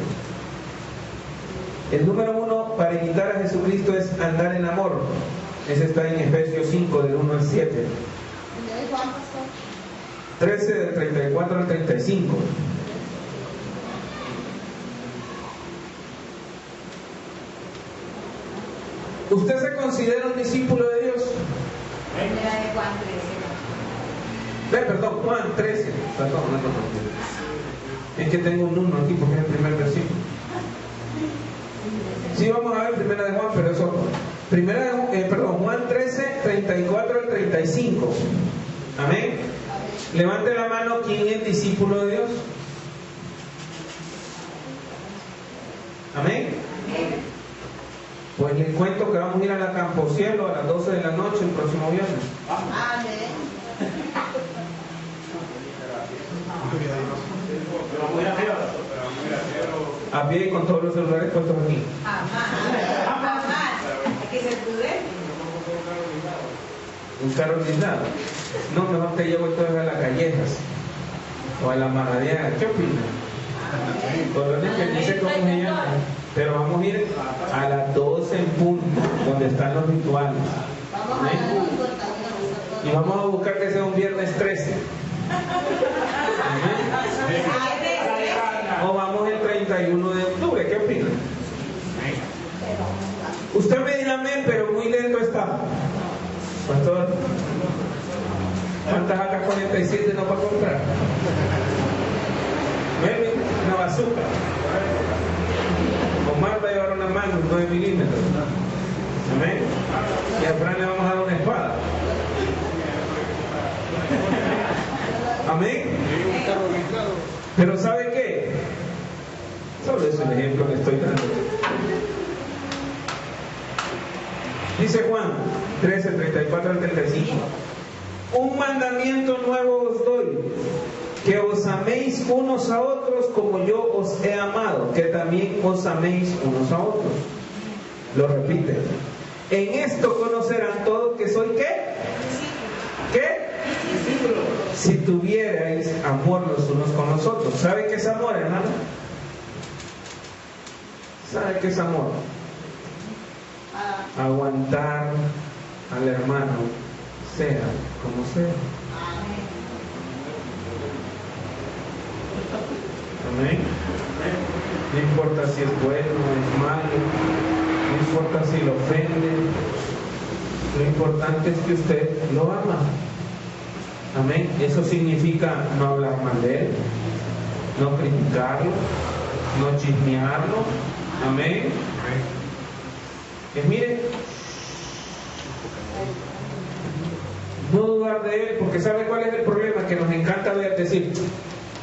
[SPEAKER 1] El número 1 para imitar a Jesucristo es andar en amor. Ese está en Efesios 5 del 1 al 7. 13 del 34 al 35. ¿Usted se considera un discípulo de Dios?
[SPEAKER 5] Primera de Juan 13.
[SPEAKER 1] Perdón, Juan 13. Perdón. Es que tengo un 1 aquí porque es el primer versículo. Sí, vamos a ver primera de Juan, pero eso. Juan 13, 34 al 35. Amén. Levante la mano, ¿quién es discípulo de Dios? Amén. Pues les cuento que vamos a ir a la Camposielo a las 12 de la noche el próximo viernes.
[SPEAKER 5] Amén.
[SPEAKER 1] A pie y con todos los celulares puestos aquí.
[SPEAKER 5] Jamás. Hay que ser prudente.
[SPEAKER 1] Un carro blindado. No, mejor que llevo todas a las callejas o a la Maradiaga. ¿Qué opinan? Colonia que dice cómo se llama. Pero vamos a ir a las 12 en punto, donde están los rituales. Y vamos a buscar que sea un viernes 13. O vamos el 31 de octubre. ¿Qué opinan? Usted me dirá amén, pero muy lento está. Pastor, ¿cuántas AK-47 no va a comprar? Una bazooka. Omar va a llevar una mano 9 milímetros. Amén. Y a Fran le vamos a dar una espada. Amén. Pero ¿sabe qué? Solo es el ejemplo que estoy dando. Dice Juan 13, 34 al 35. Un mandamiento nuevo os doy, que os améis unos a otros como yo os he amado, que también os améis unos a otros. Lo repite. En esto conocerán todos que soy ¿qué? ¿Qué? Si tuvierais amor los unos con los otros. ¿Sabe qué es amor, hermano? ¿Sabe qué es amor? Aguantar al hermano, sea como sea. Amén. No importa si es bueno o es malo, no importa si lo ofende, lo importante es que usted lo ama. Amén. Eso significa no hablar mal de él, no criticarlo, no chismearlo. Amén. Mire, no dudar de él, porque ¿sabe cuál es el problema? Que nos encanta ver decir,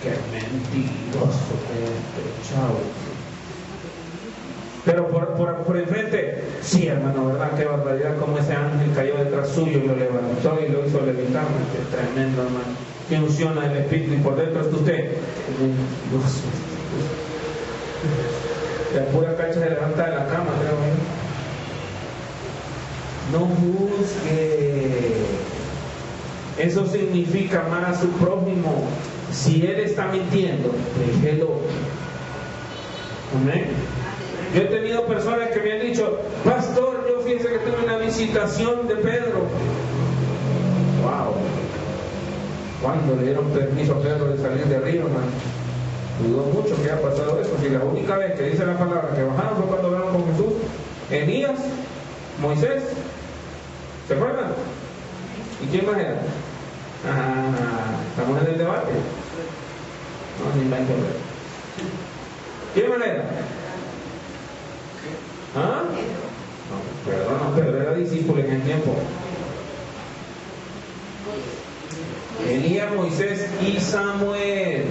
[SPEAKER 1] qué mentiroso este chavo. Pero por enfrente, sí, hermano, ¿verdad? Qué barbaridad, como ese ángel cayó detrás suyo y lo levantó y lo hizo levitar. Qué tremendo, hermano. Que unción el Espíritu, y por dentro está usted. La pura cancha se levanta de la cama, creo. No juzgue. Eso significa amar a su prójimo. Si él está mintiendo, déjelo. Amén. Yo he tenido personas que me han dicho, pastor, yo fíjese que tuve una visitación de Pedro. Wow. ¿Cuándo le dieron permiso a Pedro de salir de río, hermano? Dudo mucho que haya pasado eso. Si la única vez que dice la palabra que bajaron fue cuando hablaron con Jesús, Elías, Moisés. ¿Se acuerdan? ¿Y quién más era? Estamos en el debate. No, ni la entender. ¿Quién más era? No, Pedro era discípulo en el tiempo. Elías, Moisés y Samuel.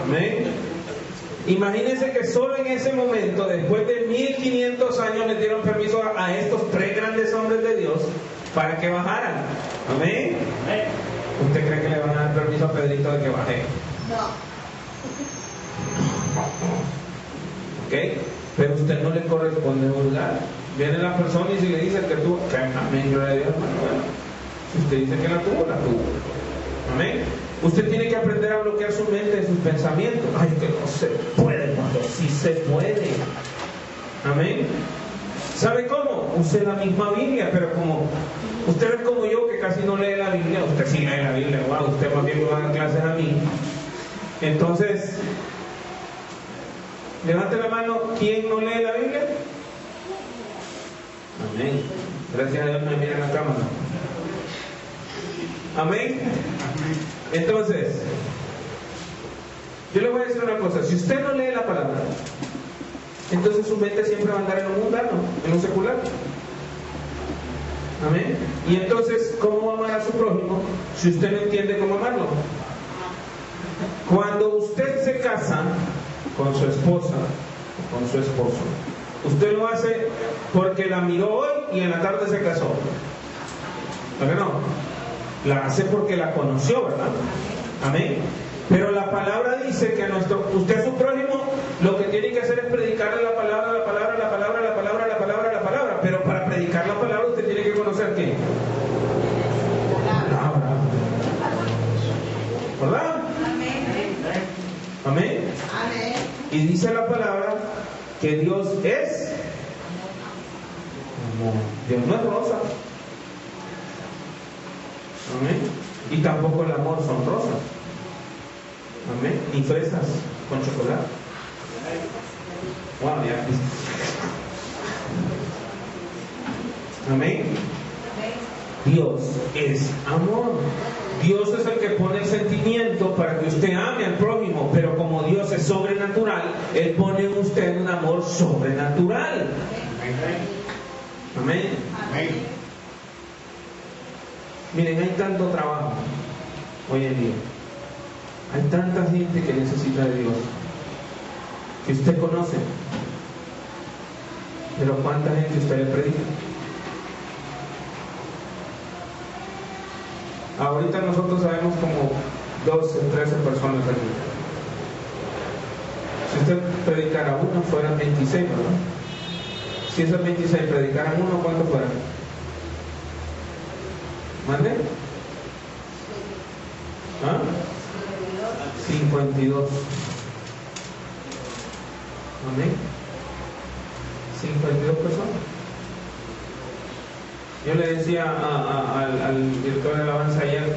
[SPEAKER 1] Amén. Imagínense que solo en ese momento, después de 1500 años, le dieron permiso a estos tres grandes hombres de Dios para que bajaran. Amén. ¿Usted cree que le van a dar permiso a Pedrito de que baje?
[SPEAKER 5] No.
[SPEAKER 1] ¿Ok? Pero a usted no le corresponde juzgar. Viene la persona y si le dice que tuvo, que amén, gloria a Dios, bueno, si usted dice que la tuvo, la tuvo. Amén. Usted tiene que aprender a bloquear su mente de sus pensamientos. Ay, que no se puede, hermano. Sí se puede. Amén. ¿Sabe cómo? Use la misma Biblia, pero como usted es como yo que casi no lee la Biblia, usted sí lee la Biblia, wow, usted más bien me va a dar clases a mí. Entonces, levante la mano, ¿quién no lee la Biblia? Amén. Gracias a Dios me mira en la cámara. Amén. Entonces, yo le voy a decir una cosa, si usted no lee la palabra, entonces su mente siempre va a andar en lo mundano, en lo secular. Amén. Y entonces, ¿cómo amar a su prójimo si usted no entiende cómo amarlo? Cuando usted se casa con su esposa o con su esposo, usted lo hace porque la miró hoy y en la tarde se casó. ¿Por qué no? La hace porque la conoció, ¿verdad? Amén. Pero la palabra dice que usted a su prójimo lo que tiene que hacer es predicarle la palabra, la palabra, la palabra, la palabra, la palabra, la palabra. Pero para predicar la palabra usted tiene que conocer ¿qué? La palabra. ¿Verdad? Amén. Amén. Y dice la palabra que Dios es amor. Dios no es rosa. Amén. Y tampoco el amor son rosas. Amén. Ni fresas con chocolate. Wow, ya. Amén. Dios es amor. Dios es el que pone el sentimiento para que usted ame al prójimo, pero como Dios es sobrenatural, Él pone en usted un amor sobrenatural. Amén. Amén. Miren, hay tanto trabajo hoy en día. Hay tanta gente que necesita de Dios, que usted conoce. Pero ¿cuánta gente usted le predica? Ahorita nosotros sabemos como 12, 13 personas aquí. Si usted predicara uno, fueran 26, ¿verdad? Si esos 26 predicaran uno, ¿cuántos fueran? ¿Mande? ¿Ah? 52. Amén. 52 personas. Yo le decía al director de alabanza ayer,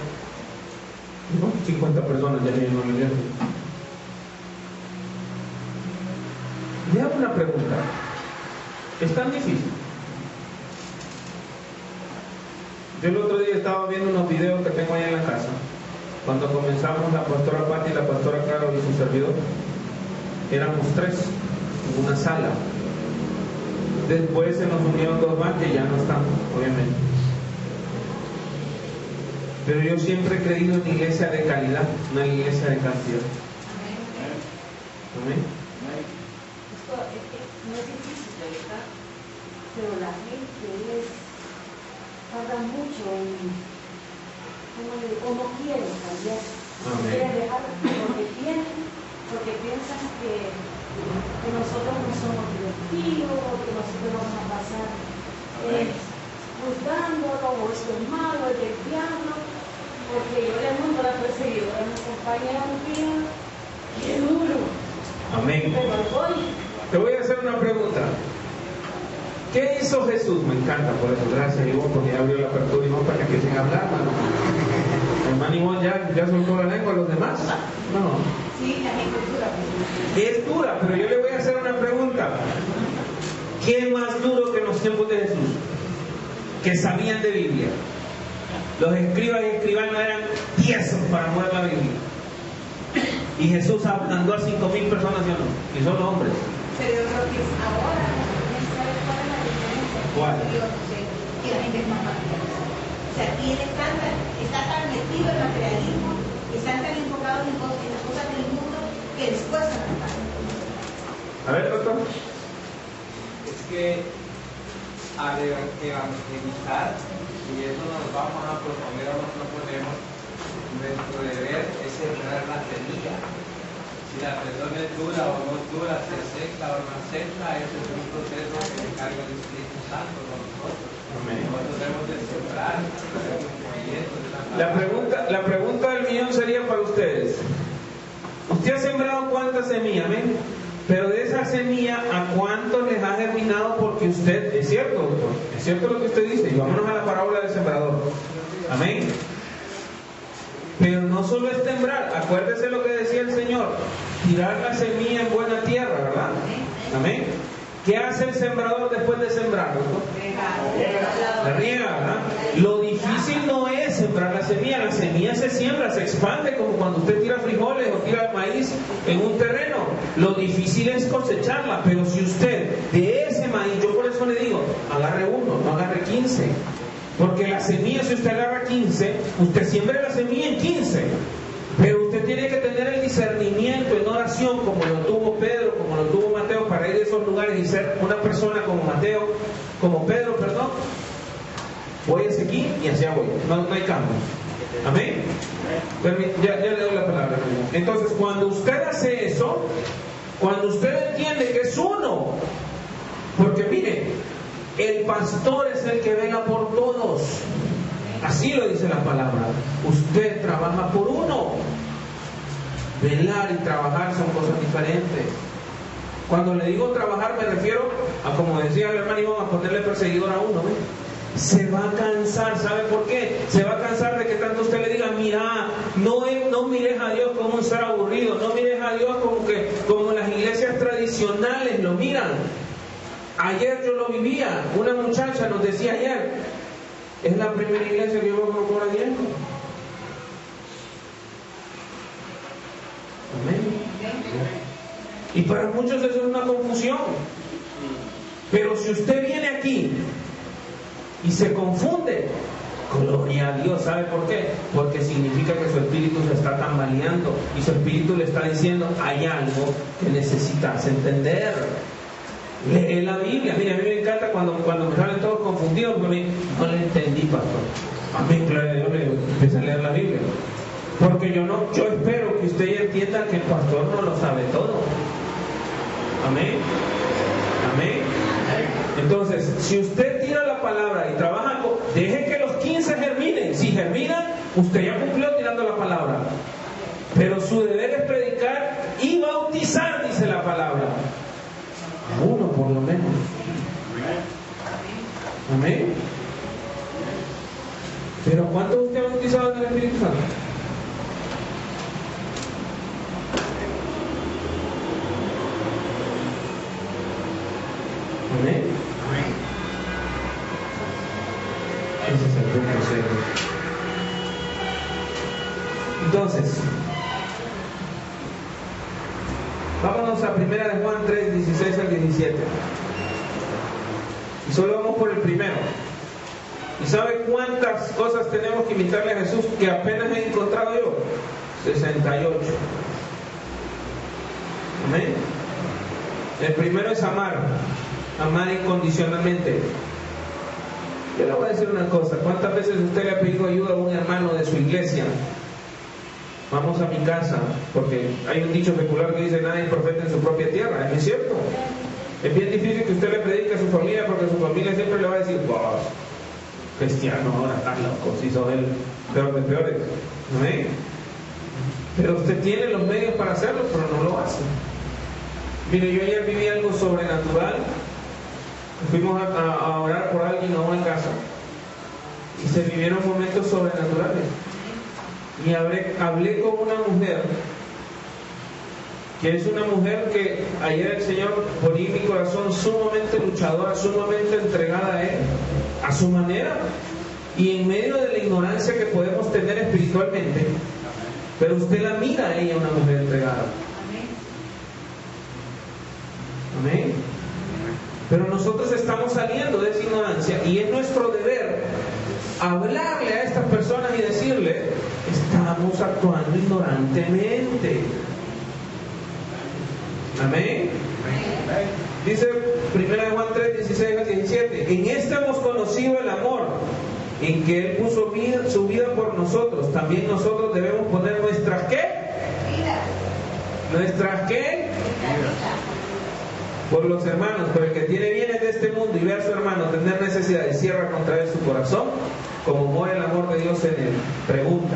[SPEAKER 1] 50 personas ya mismo en la iglesia. Le hago una pregunta. ¿Es tan difícil? Yo el otro día estaba viendo unos videos que tengo ahí en la casa. Cuando comenzamos la pastora Patti, la pastora Carol y su servidor, éramos 3 en una sala. Después se nos unieron 2 más que ya no están, obviamente. Pero yo siempre he creído en una iglesia de calidad, una iglesia de cantidad. Amén.
[SPEAKER 2] Esto no es difícil, ¿verdad? Pero la gente tarda mucho en, como quieren cambiar. Quieren dejar porque piensan que nosotros no somos divertidos, que nosotros vamos a pasar juzgándolo, o esto es malo, es del diablo, porque yo le mundo la perseguidora a mi compañera mía, qué duro.
[SPEAKER 1] Amén. Te voy a hacer una pregunta. ¿Qué hizo Jesús? Me encanta, por eso, gracias, Ivonne, porque ya abrió la apertura y no para que empiecen a hablar, mano. Hermano Ivonne ya soltó la lengua a los demás. No.
[SPEAKER 5] Sí, la lengua es dura.
[SPEAKER 1] Es dura, pero yo le voy a hacer una pregunta. ¿Qué más duro que en los tiempos de Jesús? Que sabían de Biblia. Los escribas y escribanos eran tiesos para mover la Biblia. Y Jesús hablando a 5,000 personas, ¿sí o no? Y son hombres.
[SPEAKER 5] Pero yo creo que es ahora, ¿sabes cuál es la diferencia?
[SPEAKER 1] ¿Cuál?
[SPEAKER 5] Que la gente es más materialista. O sea, está tan metido en el materialismo, están tan enfocados en las cosas del mundo que les cuesta tratar.
[SPEAKER 1] A ver, doctor.
[SPEAKER 4] Es que al evangelizar, y eso nos vamos a proponer o nos proponemos, nuestro deber es sembrar la semilla. Si la persona es dura o no es dura, se acepta o no acepta, ese es un proceso que encarga el Espíritu Santo con nosotros. Nosotros debemos de sembrar,
[SPEAKER 1] La pregunta del millón sería para ustedes. Usted ha sembrado cuántas semillas, amén. Pero de esa semilla, ¿a cuántos les ha germinado? Porque usted, es cierto, doctor, es cierto lo que usted dice. Y vámonos a la parábola del sembrador. Amén. Pero no solo es sembrar, acuérdese lo que decía el Señor, tirar la semilla en buena tierra, ¿verdad? Amén. ¿Qué hace el sembrador después de sembrar, doctor? La riega, ¿verdad? Lo difícil no es sembrar la semilla se siembra, se expande como cuando usted tira frijoles o tira maíz en un terreno. Lo difícil es cosecharla, pero si usted de ese maíz, yo por eso le digo, agarre 1, no agarre 15. Porque la semilla, si usted agarra 15, usted siembra la semilla en 15. Pero usted tiene que tener el discernimiento en oración, como lo tuvo Pedro, como lo tuvo Mateo, para ir a esos lugares y ser una persona como Mateo, como Pedro, perdón. Voy hacia aquí y hacia voy. No hay cambio. Amén. Ya le doy la palabra. Entonces, cuando usted hace eso, cuando usted entiende que es uno, porque mire, el pastor es el que vela por todos. Así lo dice la palabra. Usted trabaja por uno. Velar y trabajar son cosas diferentes. Cuando le digo trabajar me refiero a, como decía el hermano Iván, a ponerle perseguidor a uno, ¿eh? Se va a cansar, ¿sabe por qué? Se va a cansar de que tanto usted le diga, mira, no mires a Dios como un ser aburrido, no mires a Dios como las iglesias tradicionales lo miran. Ayer yo lo vivía, una muchacha nos decía ayer, es la primera iglesia que yo voy a cobrar diezmo. Amén. Y para muchos eso es una confusión. Pero si usted viene aquí y se confunde, gloria a Dios, ¿sabe por qué? Porque significa que su espíritu se está tambaleando y su espíritu le está diciendo, hay algo que necesitas entender. Lee la Biblia. Mire, a mí me encanta cuando me salen todos confundidos, porque no le entendí, pastor. A mí, claro, yo le empecé a leer la Biblia. Porque yo espero que usted entienda que el pastor no lo sabe todo. Amén. Amén. Entonces, si usted tira la palabra y trabaja deje que los 15 germinen. Si germinan, usted ya cumplió tirando la palabra. Pero su deber es predicar y bautizar, dice la palabra. A uno por lo menos. Amén. Pero ¿cuántos de ustedes han bautizado en el Espíritu Santo? en tu consejo. Entonces, vámonos a 1 de Juan 3, 16 al 17. Y solo vamos por el primero. ¿Y sabe cuántas cosas tenemos que imitarle a Jesús que apenas he encontrado yo? 68. Amén. El primero es amar incondicionalmente. Yo le voy a decir una cosa: ¿cuántas veces usted le ha pedido ayuda a un hermano de su iglesia? Vamos a mi casa, porque hay un dicho secular que dice: nadie es profeta en su propia tierra. ¿Es cierto? Es bien difícil que usted le predique a su familia, porque su familia siempre le va a decir: vos, cristiano, ahora estás loco, si sos el peor de peores. ¿Amén? Pero usted tiene los medios para hacerlo, pero no lo hace. Mire, yo ayer viví algo sobrenatural. Fuimos a orar por alguien a una casa y se vivieron momentos sobrenaturales. Y hablé con una mujer que es una mujer que ayer el Señor ponía en mi corazón, sumamente luchadora, sumamente entregada a Él, a su manera, y en medio de la ignorancia que podemos tener espiritualmente, pero usted la mira a ella, una mujer entregada. Amén. Pero nosotros estamos saliendo de esa ignorancia y es nuestro deber hablarle a estas personas y decirle: estamos actuando ignorantemente. Amén. Dice 1 de Juan 3, 16 al 17: en esto hemos conocido el amor, en que Él puso su vida por nosotros. También nosotros debemos poner nuestras ¿qué? ¿Nuestras qué? Por los hermanos. Pero el que tiene bienes de este mundo y ve a su hermano tener necesidad y cierra contra él su corazón, ¿cómo mora el amor de Dios en él? Pregunta: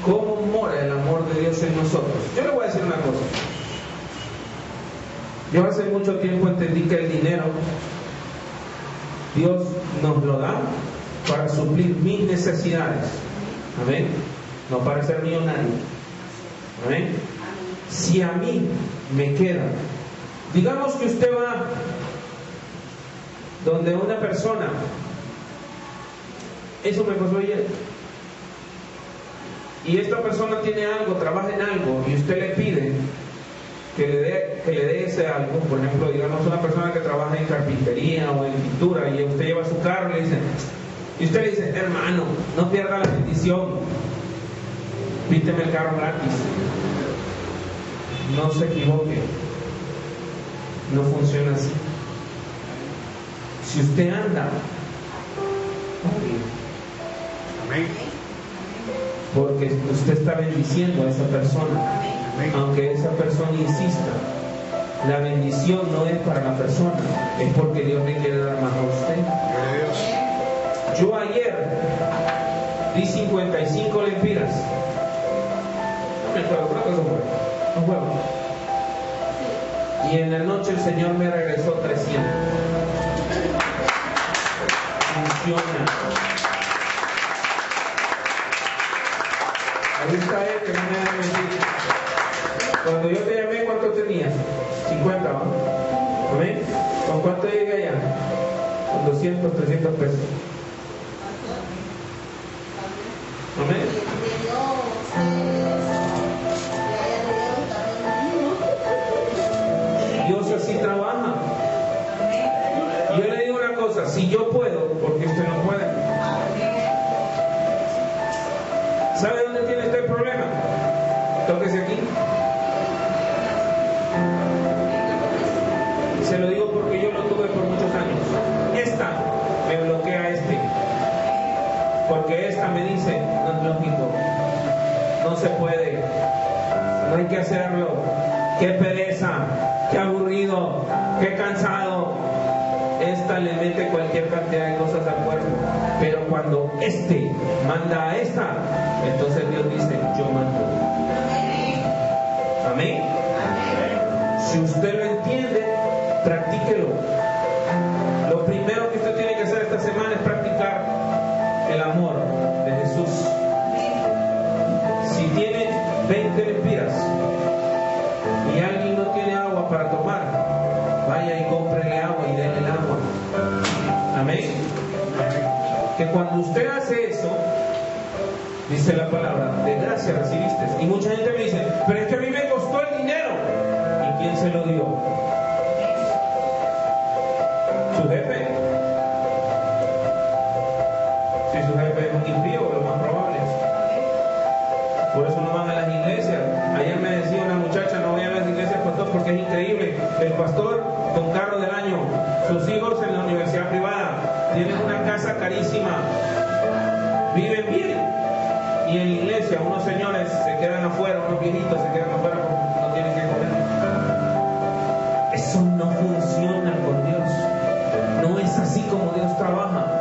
[SPEAKER 1] ¿cómo mora el amor de Dios en nosotros? Yo le voy a decir una cosa. Yo hace mucho tiempo entendí que el dinero Dios nos lo da para suplir mis necesidades. Amén. No para ser millonario. Amén. Si a mí me queda, digamos que usted va donde una persona, eso me pasó ayer, y esta persona tiene algo, trabaja en algo, y usted le pide que le dé ese algo. Por ejemplo, digamos una persona que trabaja en carpintería o en pintura, y usted lleva su carro y usted le dice: hermano, no pierda la bendición, pínteme el carro gratis. No se equivoque, no funciona así. Si usted anda,
[SPEAKER 3] Amén.
[SPEAKER 1] porque usted está bendiciendo a esa persona, aunque esa persona insista. La bendición no es para la persona, es porque Dios le quiere dar más a usted. Yo ayer di 55 lempiras. No me acuerdo, creo que eso fue. No juego. Y en la noche el Señor me regresó 300. Funciona. Ahí está él, que no me da mentir. Cuando yo te llamé, ¿cuánto tenías? 50, ¿no? ¿Amén? ¿Con cuánto llegué allá? Con 200, 300 pesos. ¿Amén? Dios así trabaja. Y yo le digo una cosa: si yo puedo, porque usted no puede. ¿Sabe dónde tiene usted el problema? Tóquese aquí. Se lo digo porque yo lo tuve por muchos años. Esta me bloquea porque esta me dice: no es lógico, no se puede, no hay que hacerlo, qué pereza, qué aburrido, qué cansado. Esta le mete cualquier cantidad de cosas al cuerpo. Pero cuando manda a esta, entonces Dios dice: yo mando. Amén. Si usted lo entiende, practíquelo. Lo primero que usted tiene que hacer esta semana es practicar el amor de Jesús. Si tiene 20 lempiras y alguien no tiene agua para tomar, vaya y cómprele agua y déle el agua. Amén.
[SPEAKER 7] que cuando usted hace eso, dice la palabra, de gracia recibiste. Y mucha gente me dice, pero es que a mí me costó el dinero. ¿Y quién se lo dio? Su jefe. Si su jefe es un impío, lo más probable. Por eso no van a las iglesias. Ayer me decía una muchacha, no voy a las iglesias, pastor, porque es increíble. El pastor con carro del año, sus hijos en la universidad privada, tienen una casa carísima, viven bien. Y en la iglesia unos señores se quedan afuera, unos viejitos se quedan afuera porque no tienen que comer. Eso no funciona con Dios. No es así como Dios trabaja.